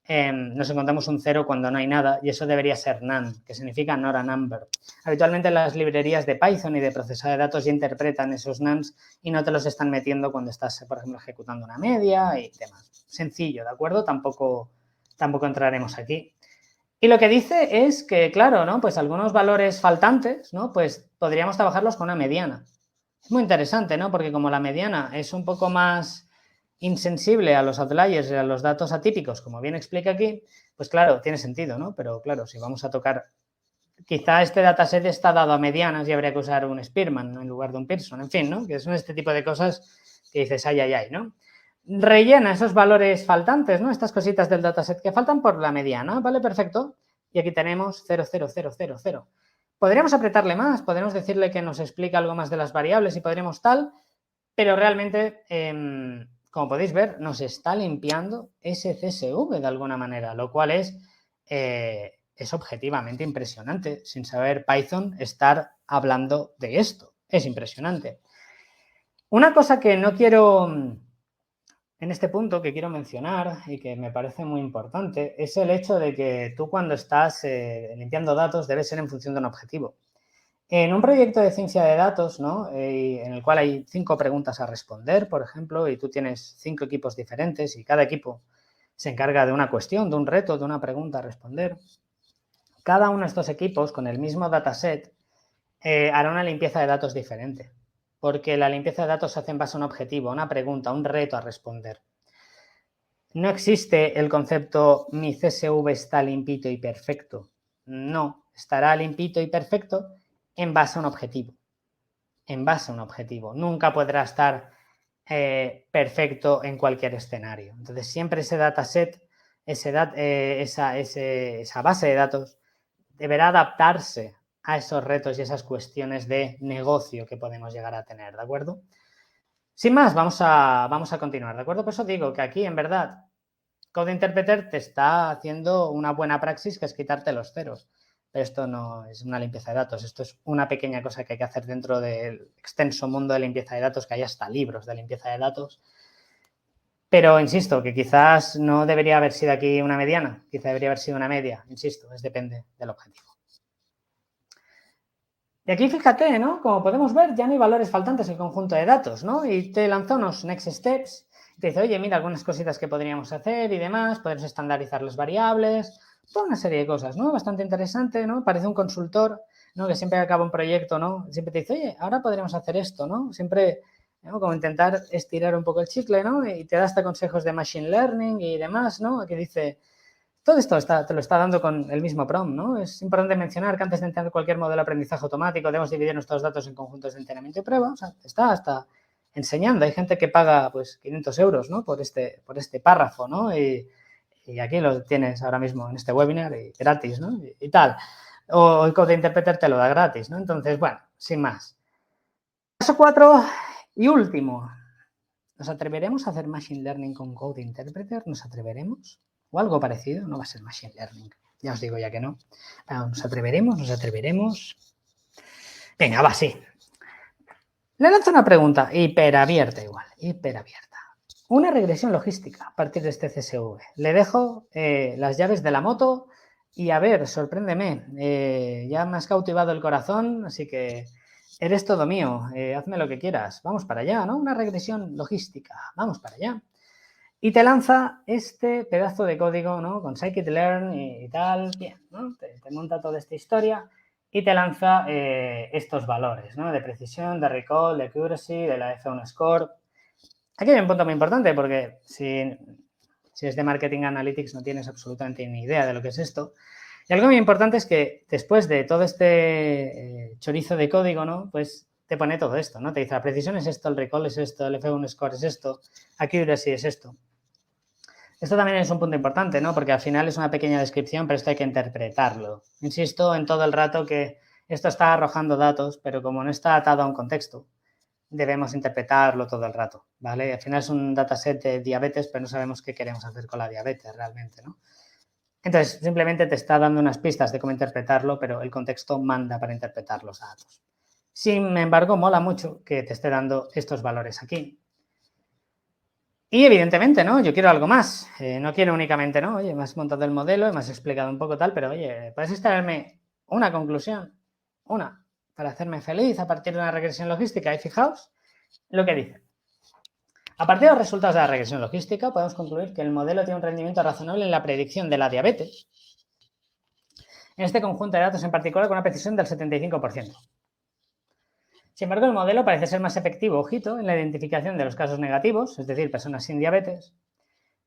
nos encontramos un cero cuando no hay nada y eso debería ser none, que significa not a number. Habitualmente las librerías de Python y de procesador de datos ya interpretan esos nones y no te los están metiendo cuando estás, por ejemplo, ejecutando una media y demás. Sencillo, ¿de acuerdo? Tampoco entraremos aquí. Y lo que dice es que, claro, ¿no? Pues algunos valores faltantes, ¿no? Pues podríamos trabajarlos con una mediana. Es muy interesante, ¿no? Porque como la mediana es un poco más insensible a los outliers y a los datos atípicos, como bien explica aquí, pues claro, tiene sentido, ¿no? Pero claro, si vamos a tocar, quizá este dataset está dado a medianas y habría que usar un Spearman, ¿no? En lugar de un Pearson, en fin, ¿no? Que son este tipo de cosas que dices, ay, ay, ay, ¿no? Rellena esos valores faltantes, ¿no? Estas cositas del dataset que faltan por la mediana, ¿vale? Perfecto. Y aquí tenemos 0, 0, 0, 0, 0. Podríamos apretarle más, podríamos decirle que nos explica algo más de las variables y podríamos tal, pero realmente, como podéis ver, nos está limpiando ese CSV de alguna manera, lo cual es objetivamente impresionante. Sin saber Python, estar hablando de esto. Es impresionante. Una cosa que no quiero, en este punto que quiero mencionar y que me parece muy importante, es el hecho de que tú cuando estás limpiando datos debe ser en función de un objetivo. En un proyecto de ciencia de datos, ¿no? En el cual hay 5 preguntas a responder, por ejemplo, y tú tienes 5 equipos diferentes y cada equipo se encarga de una cuestión, de un reto, de una pregunta a responder. Cada uno de estos equipos, con el mismo dataset, hará una limpieza de datos diferente, porque la limpieza de datos se hace en base a un objetivo, a una pregunta, a un reto a responder. No existe el concepto mi CSV está limpito y perfecto. No, estará limpito y perfecto en base a un objetivo. En base a un objetivo. Nunca podrá estar perfecto en cualquier escenario. Entonces, siempre ese dataset, esa base de datos, deberá adaptarse a esos retos y esas cuestiones de negocio que podemos llegar a tener, ¿de acuerdo? Sin más, vamos a continuar, ¿de acuerdo? Por eso digo que aquí, en verdad, Code Interpreter te está haciendo una buena praxis, que es quitarte los ceros. Pero esto no es una limpieza de datos, esto es una pequeña cosa que hay que hacer dentro del extenso mundo de limpieza de datos, que hay hasta libros de limpieza de datos. Pero insisto, que quizás no debería haber sido aquí una mediana, quizás debería haber sido una media, insisto, depende del objetivo. Y aquí fíjate, ¿no? Como podemos ver, ya no hay valores faltantes en el conjunto de datos, ¿no? Y te lanza unos next steps, te dice, oye, mira, algunas cositas que podríamos hacer y demás, podemos estandarizar las variables, toda una serie de cosas, ¿no? Bastante interesante, ¿no? Parece un consultor, ¿no? Que siempre acaba un proyecto, ¿no? Siempre te dice, oye, ahora podríamos hacer esto, ¿no? Siempre, ¿no? Como intentar estirar un poco el chicle, ¿no? Y te da hasta consejos de machine learning y demás, ¿no? Que dice, todo esto te lo está dando con el mismo prompt, ¿no? Es importante mencionar que antes de entender cualquier modelo de aprendizaje automático debemos dividir nuestros datos en conjuntos de entrenamiento y prueba. O sea, te está hasta enseñando. Hay gente que paga pues 500 euros, ¿no? Por este párrafo, ¿no? Y aquí lo tienes ahora mismo en este webinar y gratis, ¿no? Y tal. O el Code Interpreter te lo da gratis, ¿no? Entonces, bueno, sin más. Paso 4 y último. ¿Nos atreveremos a hacer Machine Learning con Code Interpreter? ¿Nos atreveremos? O algo parecido, no va a ser Machine Learning. Ya os digo ya que no. ¿Nos atreveremos? ¿Nos atreveremos? Venga, va, sí. Le lanzo una pregunta hiperabierta igual, hiperabierta. Una regresión logística a partir de este CSV. Le dejo las llaves de la moto y a ver, sorpréndeme. Ya me has cautivado el corazón, así que eres todo mío. Hazme lo que quieras. Vamos para allá, ¿no? Una regresión logística. Vamos para allá. Y te lanza este pedazo de código, ¿no? Con scikit-learn y tal. Bien, ¿no? Te monta toda esta historia y te lanza estos valores, ¿no? De precisión, de recall, de accuracy, de la F1 score. Aquí hay un punto muy importante porque si es de Marketing Analytics no tienes absolutamente ni idea de lo que es esto. Y algo muy importante es que después de todo este chorizo de código, ¿no? Pues te pone todo esto, ¿no? Te dice la precisión es esto, el recall es esto, el F1 score es esto, accuracy es esto. Esto también es un punto importante, ¿no? Porque al final es una pequeña descripción, pero esto hay que interpretarlo. Insisto en todo el rato que esto está arrojando datos, pero como no está atado a un contexto, debemos interpretarlo todo el rato, ¿vale? Al final es un dataset de diabetes, pero no sabemos qué queremos hacer con la diabetes realmente, ¿no? Entonces, simplemente te está dando unas pistas de cómo interpretarlo, pero el contexto manda para interpretar los datos. Sin embargo, mola mucho que te esté dando estos valores aquí. Y evidentemente, ¿no? Yo quiero algo más. No quiero únicamente, ¿no? Oye, me has montado el modelo, me has explicado un poco tal, pero oye, puedes extraerme una conclusión, una, para hacerme feliz a partir de una regresión logística. Y fijaos lo que dice. A partir de los resultados de la regresión logística, podemos concluir que el modelo tiene un rendimiento razonable en la predicción de la diabetes. En este conjunto de datos en particular, con una precisión del 75%. Sin embargo, el modelo parece ser más efectivo, ojito, en la identificación de los casos negativos, es decir, personas sin diabetes,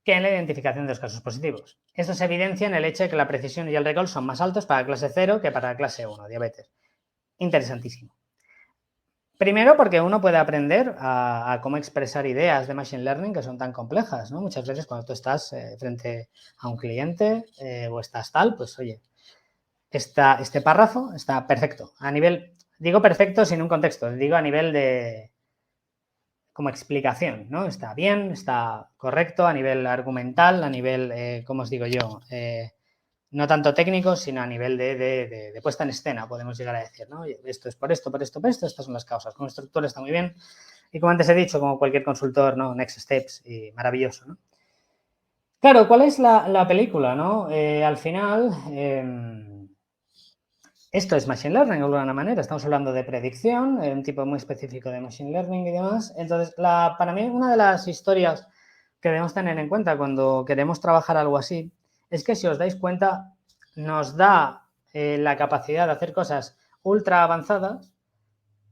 que en la identificación de los casos positivos. Esto se evidencia en el hecho de que la precisión y el recall son más altos para clase 0 que para clase 1, diabetes. Interesantísimo. Primero porque uno puede aprender a cómo expresar ideas de Machine Learning que son tan complejas, ¿no? Muchas veces cuando tú estás frente a un cliente o estás tal, pues oye, este párrafo está perfecto. A nivel, digo perfecto sin un contexto, digo a nivel de como explicación, ¿no? Está bien, está correcto a nivel argumental, a nivel, ¿cómo os digo yo? No tanto técnico, sino a nivel de puesta en escena, podemos llegar a decir, ¿no? Esto es por esto, por esto, por esto, estas son las causas. Como estructura está muy bien. Y como antes he dicho, como cualquier consultor, ¿no? Next steps y maravilloso, ¿no? Claro, ¿cuál es la película, no? Al final, esto es Machine Learning de alguna manera. Estamos hablando de predicción, un tipo muy específico de Machine Learning y demás. Entonces, para mí, una de las historias que debemos tener en cuenta cuando queremos trabajar algo así es que, si os dais cuenta, nos da la capacidad de hacer cosas ultra avanzadas,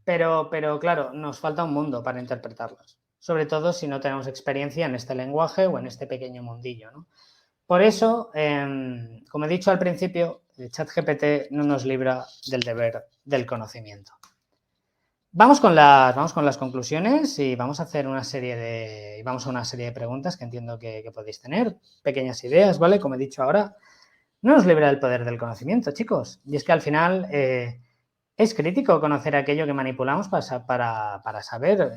pero claro, nos falta un mundo para interpretarlas. Sobre todo si no tenemos experiencia en este lenguaje o en este pequeño mundillo, ¿no? Por eso, como he dicho al principio, ChatGPT no nos libra del deber del conocimiento. Vamos con las conclusiones y vamos a hacer una serie de preguntas que entiendo que podéis tener, pequeñas ideas, ¿vale? Como he dicho ahora, no nos libra del poder del conocimiento, chicos. Y es que al final es crítico conocer aquello que manipulamos para saber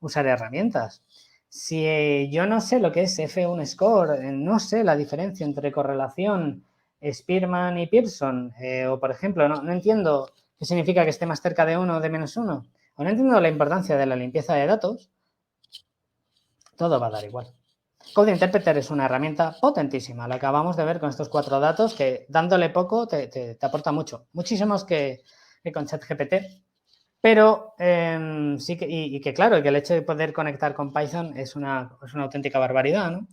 usar herramientas. Si yo no sé lo que es F1 score, no sé la diferencia entre correlación Spearman y Pearson, o por ejemplo, no entiendo qué significa que esté más cerca de 1 o de -1, o no entiendo la importancia de la limpieza de datos, todo va a dar igual. Code Interpreter es una herramienta potentísima, la acabamos de ver con estos 4 datos que dándole poco te aporta mucho, muchísimos que que con ChatGPT. Pero sí que, claro, que el hecho de poder conectar con Python es una auténtica barbaridad, ¿no?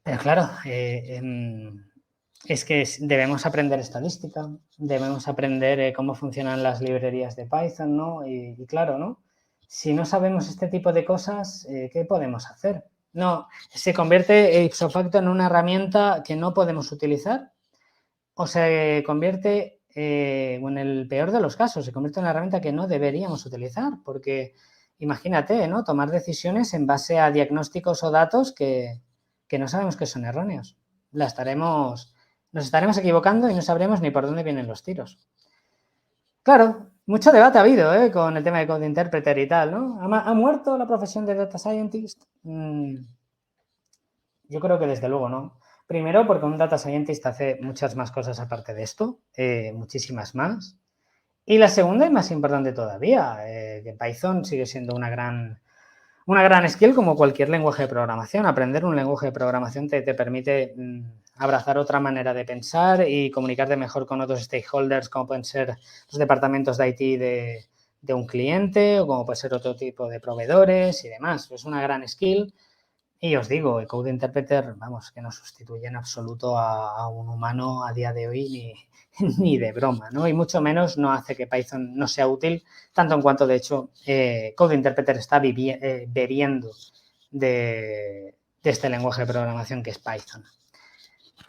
Pero claro, es que debemos aprender estadística, debemos aprender cómo funcionan las librerías de Python, ¿no? Y claro, ¿no? Si no sabemos este tipo de cosas, ¿qué podemos hacer? No, se convierte ipso facto en una herramienta que no podemos utilizar o se convierte, en el peor de los casos, se convierte en una herramienta que no deberíamos utilizar porque imagínate, ¿no? Tomar decisiones en base a diagnósticos o datos que no sabemos que son erróneos. Nos estaremos equivocando y no sabremos ni por dónde vienen los tiros. Claro, mucho debate ha habido con el tema de Code Interpreter y tal, ¿no? ¿Ha muerto la profesión de Data Scientist? Yo creo que desde luego no. Primero porque un Data Scientist hace muchas más cosas aparte de esto, muchísimas más. Y la segunda y más importante todavía, que Python sigue siendo una gran skill como cualquier lenguaje de programación. Aprender un lenguaje de programación te permite abrazar otra manera de pensar y comunicarte mejor con otros stakeholders, como pueden ser los departamentos de IT de un cliente o como puede ser otro tipo de proveedores y demás. Es una gran skill. Y os digo, el Code Interpreter, vamos, que no sustituye en absoluto a un humano a día de hoy ni de broma, ¿no? Y mucho menos no hace que Python no sea útil, tanto en cuanto, de hecho, Code Interpreter está bebiendo de este lenguaje de programación que es Python.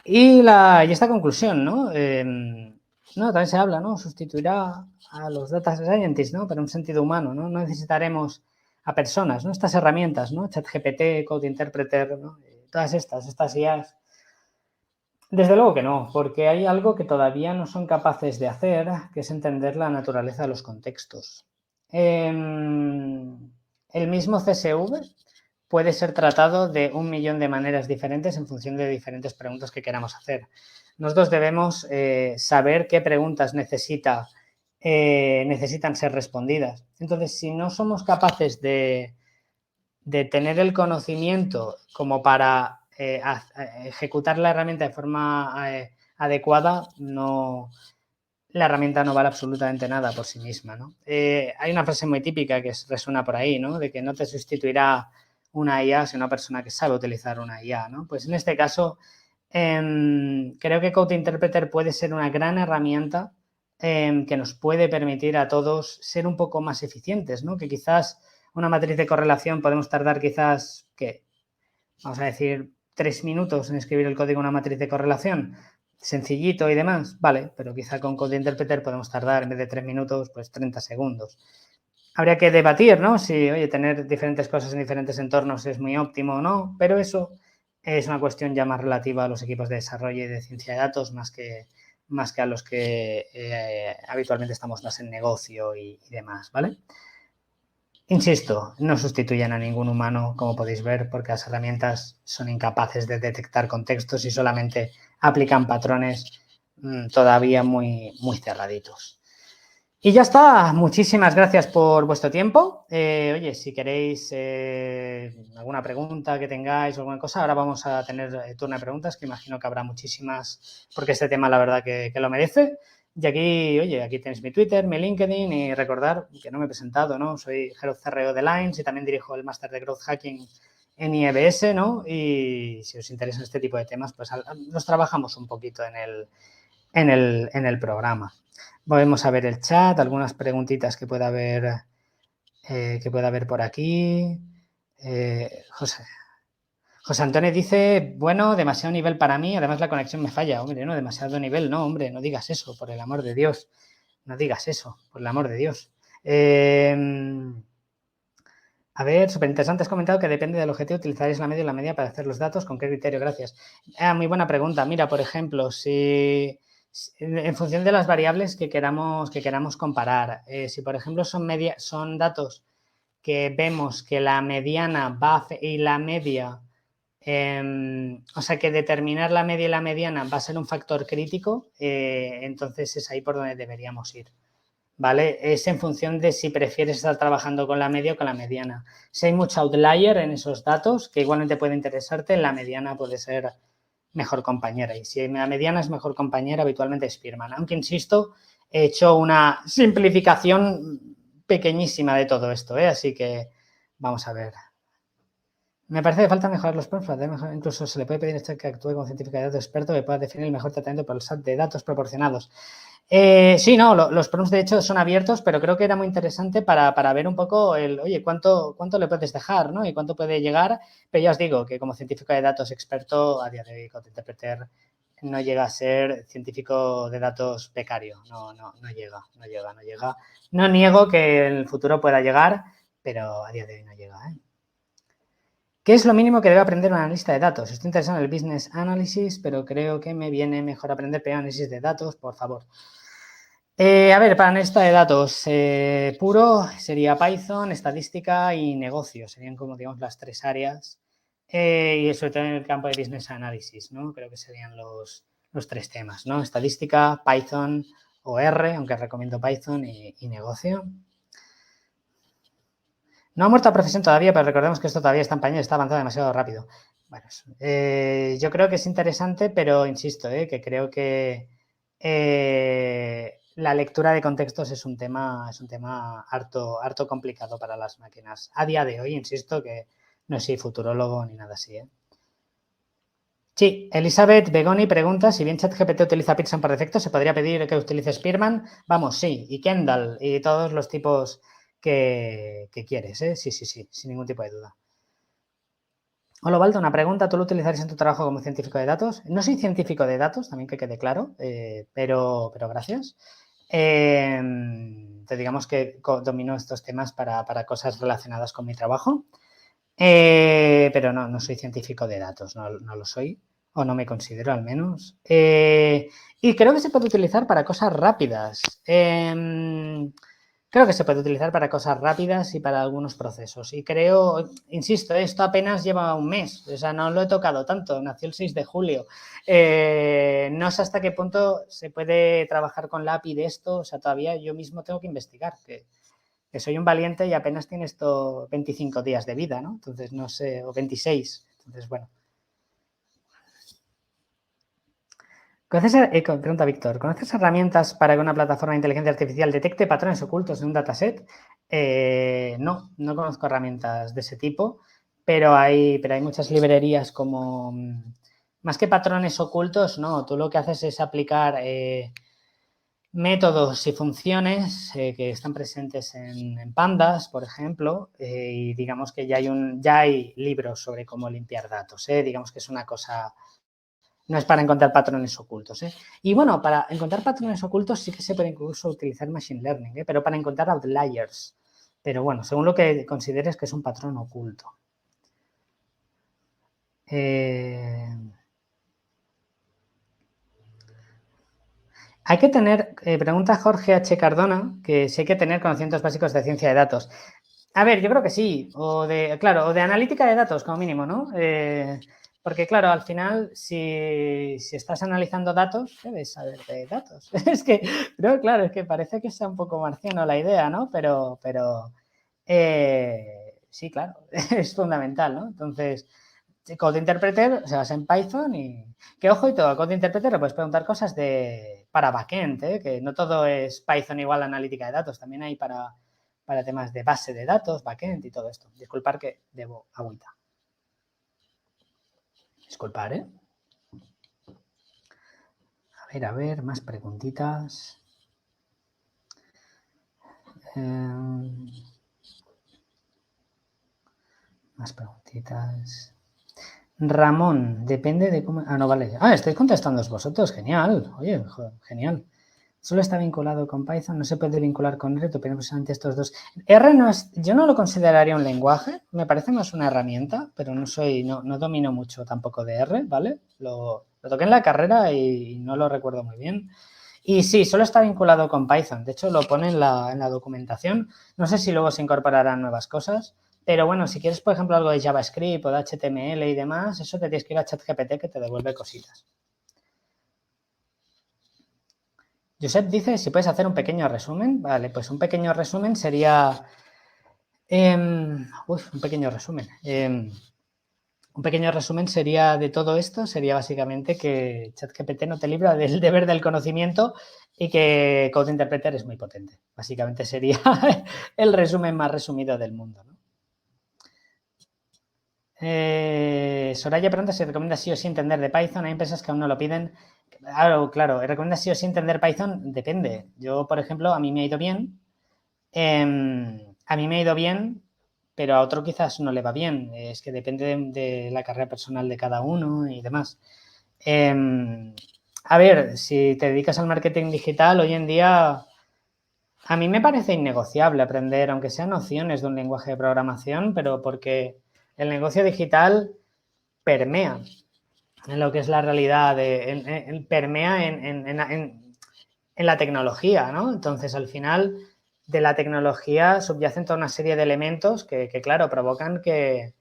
Y esta conclusión, ¿no? También se habla, ¿no? Sustituirá a los data scientists, ¿no? Pero en un sentido humano, ¿no? No necesitaremos a personas, ¿no? Estas herramientas, ¿no? ChatGPT, Code Interpreter, ¿no? Todas estas IAs. Desde luego que no, porque hay algo que todavía no son capaces de hacer, que es entender la naturaleza de los contextos. El mismo CSV puede ser tratado de 1.000.000 de maneras diferentes en función de diferentes preguntas que queramos hacer. Nosotros debemos saber qué preguntas necesitan ser respondidas. Entonces, si no somos capaces de tener el conocimiento como para ejecutar la herramienta de forma adecuada, la herramienta no vale absolutamente nada por sí misma, ¿no? Hay una frase muy típica que resuena por ahí, ¿no? De que no te sustituirá una IA sino una persona que sabe utilizar una IA, ¿no? Pues en este caso, creo que Code Interpreter puede ser una gran herramienta que nos puede permitir a todos ser un poco más eficientes, ¿no? Que quizás una matriz de correlación podemos tardar quizás, vamos a decir, 3 minutos en escribir el código de una matriz de correlación, sencillito y demás, vale, pero quizá con Code Interpreter podemos tardar en vez de 3 minutos, pues 30 segundos. Habría que debatir, ¿no? Si, oye, tener diferentes cosas en diferentes entornos es muy óptimo o no, pero eso es una cuestión ya más relativa a los equipos de desarrollo y de ciencia de datos, más que a los que habitualmente estamos más en negocio y demás, ¿vale? Insisto, no sustituyen a ningún humano, como podéis ver, porque las herramientas son incapaces de detectar contextos y solamente aplican patrones todavía muy, muy cerraditos. Y ya está. Muchísimas gracias por vuestro tiempo. Oye, si queréis alguna pregunta que tengáis o alguna cosa, ahora vamos a tener turno de preguntas, que imagino que habrá muchísimas, porque este tema la verdad que lo merece. Y aquí, oye, aquí tenéis mi Twitter, mi LinkedIn y recordar que no me he presentado, ¿no? Soy Head of CRO de Lines y también dirijo el máster de Growth Hacking en IEBS, ¿no? Y si os interesan este tipo de temas, pues los trabajamos un poquito en el programa. Vamos a ver el chat, algunas preguntitas que pueda haber por aquí. José Antonio dice, bueno, demasiado nivel para mí, además la conexión me falla. Hombre, no, demasiado nivel, no, hombre, no digas eso, por el amor de Dios. No digas eso, por el amor de Dios. A ver, súper interesante. Has comentado que depende del objetivo, utilizaréis la media y la media para hacer los datos. ¿Con qué criterio? Gracias. Muy buena pregunta. Mira, por ejemplo, si en función de las variables que queramos comparar, si por ejemplo son datos que vemos que la mediana y la media, o sea, que determinar la media y la mediana va a ser un factor crítico, entonces es ahí por donde deberíamos ir. ¿Vale? Es en función de si prefieres estar trabajando con la media o con la mediana. Si hay mucho outlier en esos datos, que igualmente puede interesarte, la mediana puede ser mejor compañera. Y si la mediana es mejor compañera, habitualmente es Spearman. Aunque, insisto, he hecho una simplificación pequeñísima de todo esto, así que vamos a ver. Me parece que falta mejorar los prompts, incluso se le puede pedir que actúe como científico de datos experto que pueda definir el mejor tratamiento para el set de datos proporcionados. Sí, no, los prompts de hecho son abiertos, pero creo que era muy interesante para ver un poco oye, cuánto le puedes dejar, ¿no? Y cuánto puede llegar, pero ya os digo que como científico de datos experto, a día de hoy CodeInterpreter no llega a ser científico de datos becario, no llega. No niego que en el futuro pueda llegar, pero a día de hoy no llega, ¿Qué es lo mínimo que debe aprender un analista de datos? Estoy interesado en el business analysis, pero creo que me viene mejor aprender análisis de datos, por favor. A ver, para analista de datos puro sería Python, estadística y negocio. Serían como, digamos, las tres áreas. Y sobre todo en el campo de business analysis, ¿no? Creo que serían los tres temas, ¿no? Estadística, Python o R, aunque recomiendo Python y negocio. No ha muerto la profesión todavía, pero recordemos que esto todavía está en pañales, está avanzando demasiado rápido. Bueno, yo creo que es interesante, pero insisto, que creo que la lectura de contextos es un tema harto complicado para las máquinas. A día de hoy, insisto, que no soy futurólogo ni nada así. Sí, Elizabeth Begoni pregunta si bien ChatGPT utiliza Pearson por defecto, ¿se podría pedir que utilice Spearman? Vamos, sí, y Kendall y todos los tipos que quieres, Sí, sin ningún tipo de duda. Hola, Valdo, una pregunta. ¿Tú lo utilizarías en tu trabajo como científico de datos? No soy científico de datos, también que quede claro, pero gracias. Digamos que domino estos temas para cosas relacionadas con mi trabajo, pero no soy científico de datos, no lo soy, o no me considero al menos. Y creo que se puede utilizar para cosas rápidas. Creo que se puede utilizar para cosas rápidas y para algunos procesos. Y creo, insisto, esto apenas lleva un mes, o sea, no lo he tocado tanto, nació el 6 de julio. No sé hasta qué punto se puede trabajar con la API de esto, o sea, todavía yo mismo tengo que investigar, que soy un valiente y apenas tiene esto 25 días de vida, ¿no? Entonces, no sé, o 26. Entonces, bueno. Pregunta Víctor, ¿conoces herramientas para que una plataforma de inteligencia artificial detecte patrones ocultos en un dataset? No conozco herramientas de ese tipo, pero hay muchas librerías como, más que patrones ocultos, no, tú lo que haces es aplicar métodos y funciones que están presentes en Pandas, por ejemplo, y digamos que ya hay libros sobre cómo limpiar datos, digamos que es una cosa. No es para encontrar patrones ocultos. Y bueno, para encontrar patrones ocultos sí que se puede incluso utilizar Machine Learning, pero para encontrar outliers. Pero bueno, según lo que consideres que es un patrón oculto. Hay que tener, pregunta Jorge H. Cardona, que si hay que tener conocimientos básicos de ciencia de datos. A ver, yo creo que sí, o de analítica de datos como mínimo, ¿no? Porque, claro, al final, si estás analizando datos, debes saber de datos. Es que, pero claro, es que parece que sea un poco marciano la idea, ¿no? Pero sí, claro, es fundamental, ¿no? Entonces, Code Interpreter se basa en Python y que, ojo y todo, a Code Interpreter le puedes preguntar cosas para backend, que no todo es Python igual a analítica de datos, también hay para temas de base de datos, backend y todo esto. Disculpar que debo agüita. Disculpar, A ver, más preguntitas. Más preguntitas. Ramón, depende de cómo... Ah, no, vale. Ah, estáis contestando vosotros. Genial. Oye, joder, genial. Solo está vinculado con Python, no se puede vincular con R, pero precisamente estos dos. R no es, yo no lo consideraría un lenguaje, me parece más una herramienta, pero no domino mucho tampoco de R, ¿vale? Lo toqué en la carrera y no lo recuerdo muy bien. Y sí, solo está vinculado con Python, de hecho lo pone en la documentación, no sé si luego se incorporarán nuevas cosas, pero bueno, si quieres, por ejemplo, algo de JavaScript o de HTML y demás, eso te tienes que ir a ChatGPT que te devuelve cositas. Josep dice si puedes hacer un pequeño resumen. Vale, pues un pequeño resumen sería... un pequeño resumen. Un pequeño resumen sería de todo esto, sería básicamente que ChatGPT no te libra del deber del conocimiento y que Code Interpreter es muy potente. Básicamente sería el resumen más resumido del mundo, ¿no? Soraya pregunta si recomienda sí o sí entender de Python. Hay empresas que aún no lo piden. Claro, recomienda sí o sí entender Python. Depende. Yo, por ejemplo, a mí me ha ido bien. A mí me ha ido bien, pero a otro quizás no le va bien. Es que depende de la carrera personal de cada uno y demás. A ver, si te dedicas al marketing digital, hoy en día a mí me parece innegociable aprender, aunque sean nociones de un lenguaje de programación, pero porque el negocio digital permea en lo que es la realidad, permea en la tecnología, ¿no? Entonces, al final, de la tecnología subyacen toda una serie de elementos que claro, provocan que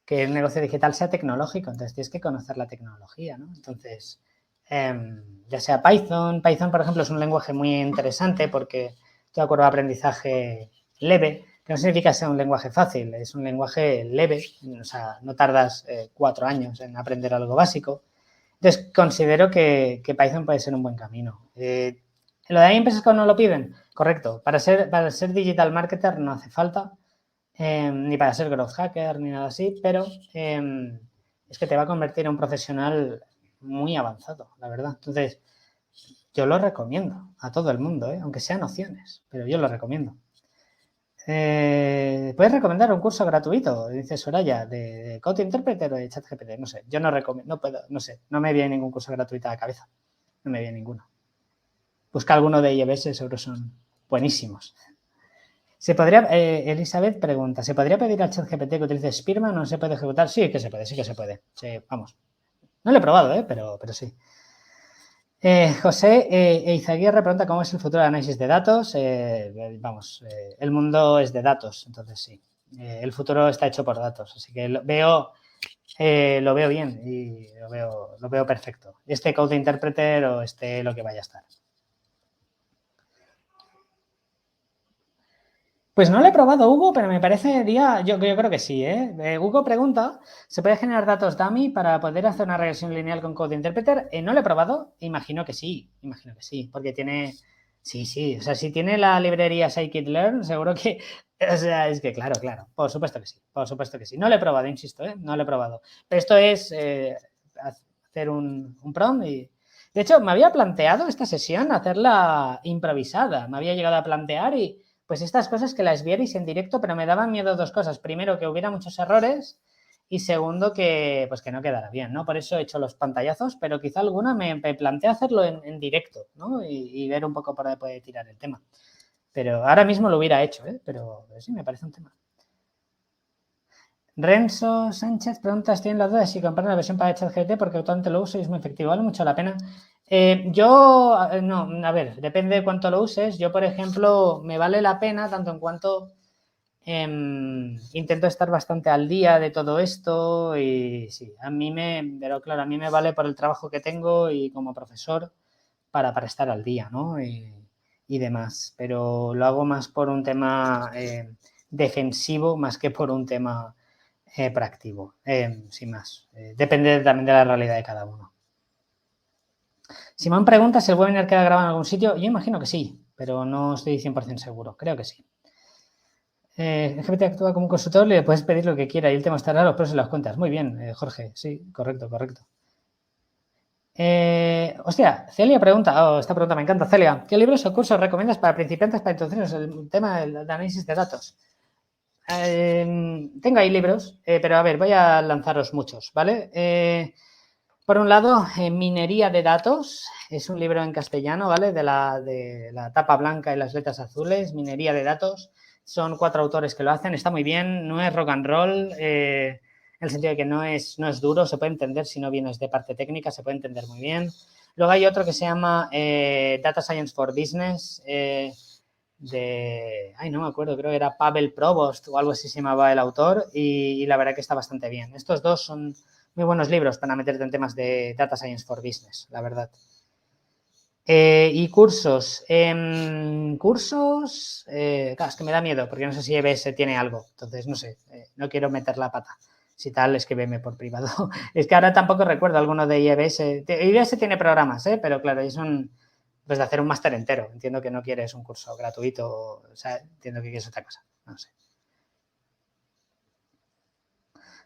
el negocio digital sea tecnológico. Entonces, tienes que conocer la tecnología, ¿no? Entonces, ya sea Python, por ejemplo, es un lenguaje muy interesante porque es de acuerdo a aprendizaje leve, que no significa que sea un lenguaje fácil, es un lenguaje leve, o sea, no tardas 4 años en aprender algo básico. Entonces, considero que Python puede ser un buen camino. ¿Lo de hay empresas que no lo piden? Correcto. Para ser digital marketer no hace falta, ni para ser growth hacker, ni nada así, pero es que te va a convertir en un profesional muy avanzado, la verdad. Entonces, yo lo recomiendo a todo el mundo, aunque sean nociones, pero yo lo recomiendo. ¿Puedes recomendar un curso gratuito? Dice Soraya, de Code Interpreter o de ChatGPT. No sé, yo no recomiendo, no puedo, no sé, no me viene ningún curso gratuito a la cabeza. No me viene ninguno. Busca alguno de IEBS, seguro son buenísimos. Elizabeth pregunta, ¿se podría pedir al ChatGPT que utilice Spearman o no se puede ejecutar? Sí que se puede, sí que se puede. Sí, vamos. No lo he probado, pero sí. José Eizaguirre pregunta cómo es el futuro del análisis de datos. El mundo es de datos, entonces sí. El futuro está hecho por datos, así que lo veo bien y lo veo perfecto. Este Code Interpreter o lo que vaya a estar. Pues no lo he probado, Hugo, pero me parece yo creo que sí, ¿eh? Hugo pregunta, ¿se puede generar datos dummy para poder hacer una regresión lineal con Code Interpreter? No lo he probado, imagino que sí, porque tiene, sí, o sea, si tiene la librería Scikit-learn, seguro que, o sea, es que claro, por supuesto que sí. No lo he probado, insisto, no lo he probado. Pero esto es hacer un prompt y... De hecho, me había planteado esta sesión hacerla improvisada, me había llegado a plantear y... Pues estas cosas que las vierais en directo, pero me daban miedo dos cosas. Primero, que hubiera muchos errores y segundo, que no quedara bien, ¿no? Por eso he hecho los pantallazos, pero quizá alguna me plantea hacerlo en directo, ¿no? Y ver un poco por dónde puede tirar el tema. Pero ahora mismo lo hubiera hecho, pero sí, me parece un tema. Renzo Sánchez pregunta, estoy en la duda de si comprar la versión para ChatGPT porque actualmente lo uso y es muy efectivo, vale mucho la pena. No, a ver, depende de cuánto lo uses. Yo, por ejemplo, me vale la pena tanto en cuanto intento estar bastante al día de todo esto y sí, pero claro, a mí me vale por el trabajo que tengo y como profesor para estar al día, ¿no? Y demás, pero lo hago más por un tema defensivo más que por un tema proactivo, sin más. Depende también de la realidad de cada uno. Simón pregunta si el webinar queda grabado en algún sitio. Yo imagino que sí, pero no estoy 100% seguro. Creo que sí. GPT actúa como un consultor, le puedes pedir lo que quiera y el tema estará los pros y las cuentas. Muy bien, Jorge. Sí, correcto. Celia pregunta, esta pregunta me encanta, Celia. ¿Qué libros o cursos recomiendas para principiantes para introducirnos el tema del análisis de datos? Tengo ahí libros, pero a ver, voy a lanzaros muchos, ¿vale? Por un lado, Minería de datos, es un libro en castellano, ¿vale? De la tapa blanca y las letras azules, Minería de datos. Son 4 autores que lo hacen, está muy bien, no es rock and roll, en el sentido de que no es duro, se puede entender si no vienes de parte técnica, se puede entender muy bien. Luego hay otro que se llama Data Science for Business, no me acuerdo, creo que era Pavel Provost o algo así se llamaba el autor y la verdad que está bastante bien. Estos dos son muy buenos libros para meterte en temas de Data Science for Business, la verdad. Y cursos. Claro, es que me da miedo porque no sé si EBS tiene algo, entonces no sé, no quiero meter la pata. Si tal, escríbeme por privado. Es que ahora tampoco recuerdo alguno de IBS. IBS tiene programas, pero claro, ellos son pues de hacer un máster entero. Entiendo que no quieres un curso gratuito, o sea, entiendo que quieres otra cosa. No sé.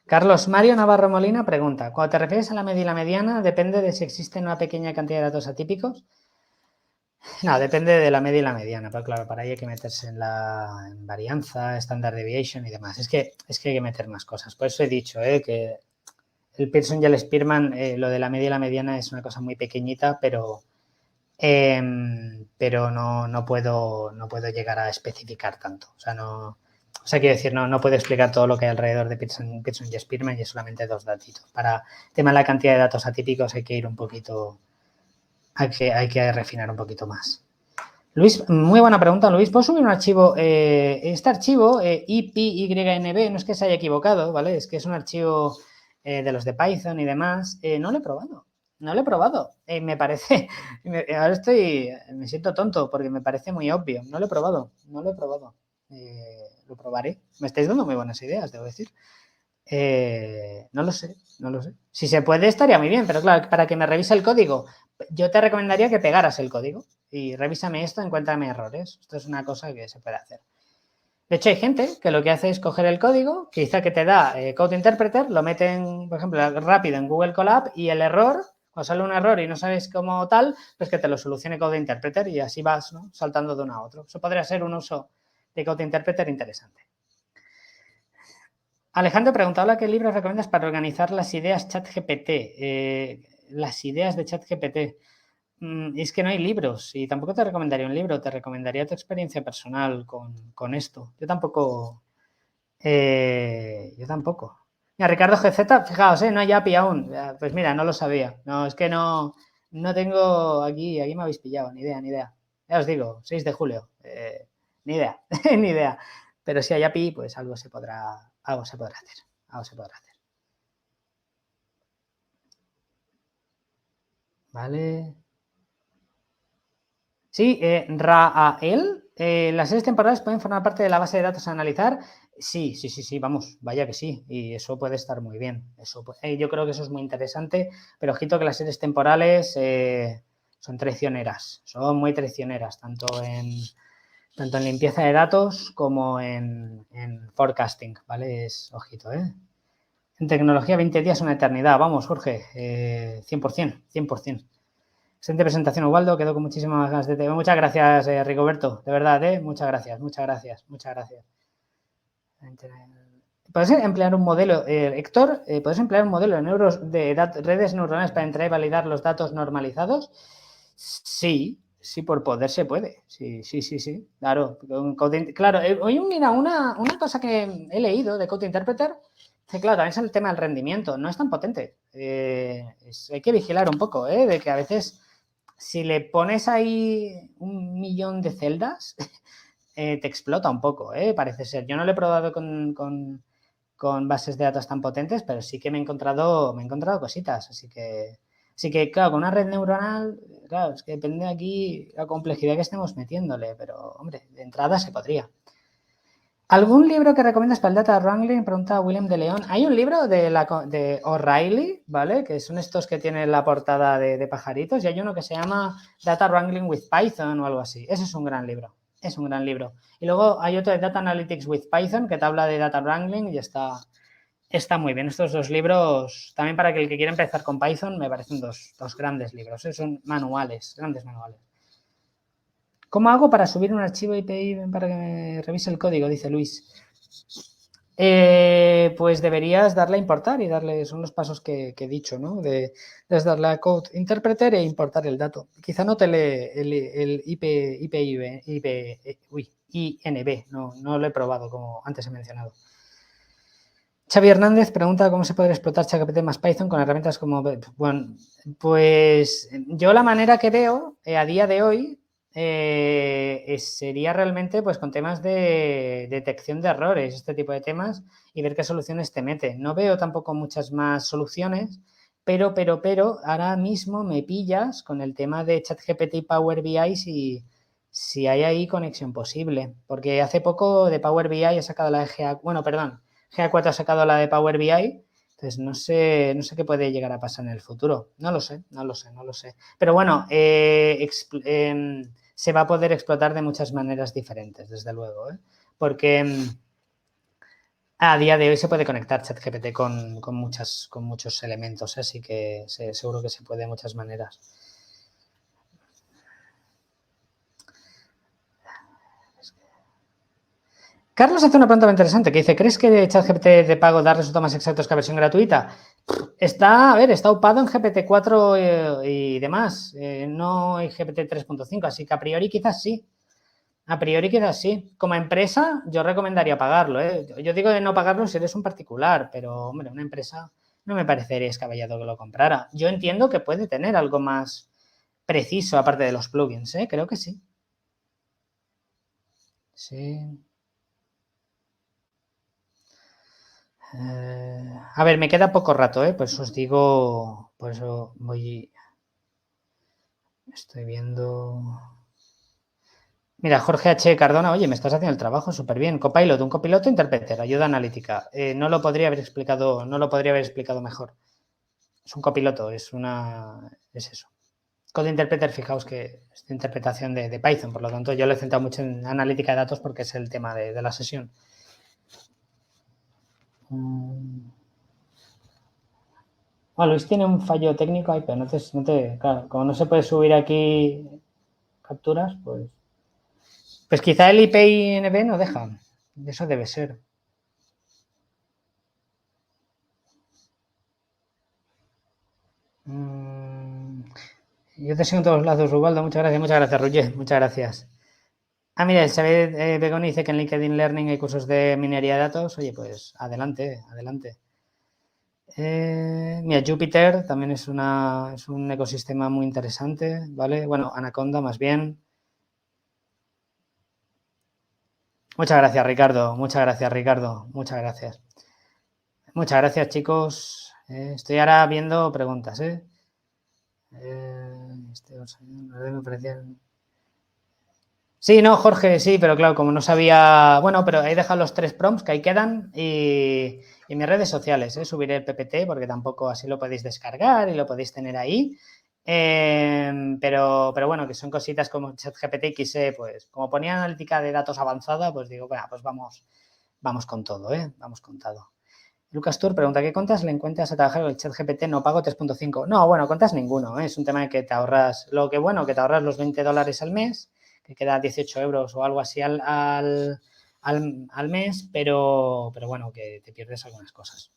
Carlos Mario Navarro Molina pregunta, cuando te refieres a la media y la mediana, ¿depende de si existe una pequeña cantidad de datos atípicos? No, depende de la media y la mediana, pero claro, para ello hay que meterse en varianza, standard deviation y demás. Es que hay que meter más cosas. Por eso he dicho que el Pearson y el Spearman, lo de la media y la mediana es una cosa muy pequeñita, pero no puedo llegar a especificar tanto. O sea, quiero decir, no puedo explicar todo lo que hay alrededor de Pearson y Spearman y es solamente 2 datitos. Para el tema de la cantidad de datos atípicos hay que ir un poquito, hay que refinar un poquito más. Luis, muy buena pregunta, Luis. ¿Puedo subir un archivo? Este archivo, IPYNB, no es que se haya equivocado, ¿vale? Es que es un archivo de los de Python y demás. No lo he probado. No lo he probado. Me parece... ahora me siento tonto porque me parece muy obvio. No lo he probado. Lo probaré. Me estáis dando muy buenas ideas, debo decir. No lo sé. Si se puede, estaría muy bien, pero claro, para que me revise el código, yo te recomendaría que pegaras el código y revísame esto, encuéntrame errores. Esto es una cosa que se puede hacer. De hecho, hay gente que lo que hace es coger el código, quizá que te da Code Interpreter, lo meten, por ejemplo, rápido en Google Colab y el error, cuando sale un error y no sabes cómo tal, pues que te lo solucione Code Interpreter y así vas, ¿no?, saltando de uno a otro. Eso podría ser un uso de Code Interpreter interesante. Alejandro preguntaba qué libros recomiendas para organizar las ideas ChatGPT. Las ideas de ChatGPT. Es que no hay libros y tampoco te recomendaría un libro, te recomendaría tu experiencia personal con esto. Yo tampoco. Mira, Ricardo GZ, fijaos, no hay API aún. Pues mira, no lo sabía. No, es que no tengo aquí me habéis pillado, ni idea. Ya os digo, 6 de julio. Ni idea, ni idea. Pero si hay API, pues algo se podrá hacer. Vale. Sí, Rael, ¿las series temporales pueden formar parte de la base de datos a analizar? Sí, vamos, vaya que sí, y eso puede estar muy bien. Yo creo que eso es muy interesante, pero ojito que las series temporales son traicioneras, son muy traicioneras, tanto en limpieza de datos como en forecasting, ¿vale? Ojito, ¿eh? En tecnología 20 días una eternidad, vamos, Jorge, 100%. Excelente presentación, Ubaldo. Quedo con muchísimas ganas de... Muchas gracias, Rigoberto. De verdad, muchas gracias. ¿Puedes emplear un modelo, Héctor? ¿Puedes emplear un modelo de redes neuronales para entrar y validar los datos normalizados? Sí, por poder se puede. Sí. Claro. Claro, hoy mira, una cosa que he leído de Code Interpreter, que claro, también es el tema del rendimiento. No es tan potente. Hay que vigilar un poco, de que a veces si le pones ahí 1.000.000 de celdas, te explota un poco, parece ser. Yo no lo he probado con bases de datos tan potentes, pero sí que me he encontrado cositas. Así que, claro, con una red neuronal, claro, es que depende aquí la complejidad que estemos metiéndole, pero, hombre, de entrada se podría. ¿Algún libro que recomiendas para el data wrangling? Pregunta William de León. Hay un libro de O'Reilly, ¿vale? Que son estos que tienen la portada de pajaritos, y hay uno que se llama Data Wrangling with Python o algo así. Ese es un gran libro. Y luego hay otro de Data Analytics with Python que te habla de Data Wrangling y está muy bien. Estos 2 libros, también para el que quiera empezar con Python, me parecen dos grandes libros. Son grandes manuales. ¿Cómo hago para subir un archivo IPI para que me revise el código? Dice Luis. Pues deberías darle a importar y son los pasos que he dicho, ¿no? De darle a Code Interpreter e importar el dato. Quizá no te lee el INB, no lo he probado como antes he mencionado. Xavi Hernández pregunta cómo se puede explotar ChatGPT más Python con herramientas como... Bueno, pues yo la manera que veo a día de hoy sería realmente pues con temas de detección de errores, este tipo de temas, y ver qué soluciones te mete. No veo tampoco muchas más soluciones, pero ahora mismo me pillas con el tema de ChatGPT y Power BI si hay ahí conexión posible, porque hace poco de Power BI he sacado la GA4 ha sacado la de Power BI Entonces, no sé qué puede llegar a pasar en el futuro. No lo sé. Pero bueno, se va a poder explotar de muchas maneras diferentes, desde luego, ¿eh? Porque a día de hoy se puede conectar ChatGPT con muchos elementos, ¿eh? Así que seguro que se puede de muchas maneras. Carlos hace una pregunta muy interesante que dice, ¿crees que ChatGPT de pago da resultados más exactos que la versión gratuita? Está upado en GPT-4 y demás, no en GPT 3.5, así que a priori quizás sí. Como empresa, yo recomendaría pagarlo, ¿eh? Yo digo de no pagarlo si eres un particular, pero, hombre, una empresa no me parecería descabellado que lo comprara. Yo entiendo que puede tener algo más preciso aparte de los plugins, ¿eh? Creo que sí. Sí. A ver, me queda poco rato, ¿eh? Por eso os digo, por eso estoy viendo... Mira, Jorge H. Cardona, oye, me estás haciendo el trabajo súper bien. Copilot, un copiloto interpreter, ayuda analítica. No lo podría haber explicado mejor. Es un copiloto, es eso. Code Interpreter, fijaos que es de interpretación de Python, por lo tanto yo lo he centrado mucho en analítica de datos porque es el tema de la sesión. Luis tiene un fallo técnico ahí, pero claro, como no se puede subir aquí capturas, pues quizá el IPINB no deja. Eso debe ser. Yo te sigo en todos lados, Rubaldo. Muchas gracias, Roger. Muchas gracias. Mira, el Xavier Begoni dice que en LinkedIn Learning hay cursos de minería de datos. Oye, pues adelante. Mira, Jupyter también es un ecosistema muy interesante, ¿vale? Bueno, Anaconda más bien. Muchas gracias, Ricardo. Muchas gracias. Muchas gracias, chicos. Estoy ahora viendo preguntas, ¿eh? Sí, no, Jorge, sí, pero claro, como no sabía... Bueno, pero he dejado los 3 prompts que ahí quedan y en mis redes sociales, subiré el PPT porque tampoco así lo podéis descargar y lo podéis tener ahí. Pero bueno, que son cositas como ChatGPT, quise, pues, como ponía analítica de datos avanzada, pues digo, bueno, pues vamos con todo, vamos con todo. Lucas Tour pregunta, ¿qué contas le encuentras a trabajar con el ChatGPT no pago 3.5? No, bueno, contas ninguno, es un tema de que te ahorras, que te ahorras los $20 al mes, que queda 18 euros o algo así al mes, pero bueno, que te pierdes algunas cosas.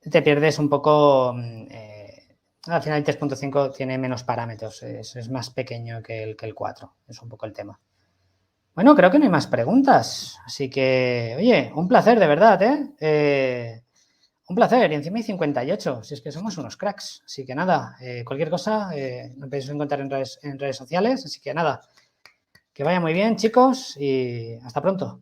Te pierdes un poco... al final el 3.5 tiene menos parámetros, es más pequeño que el 4, es un poco el tema. Bueno, creo que no hay más preguntas, así que, oye, un placer de verdad, un placer, y encima hay 58, si es que somos unos cracks, así que nada, cualquier cosa me podéis encontrar en redes sociales, así que nada, que vaya muy bien, chicos, y hasta pronto.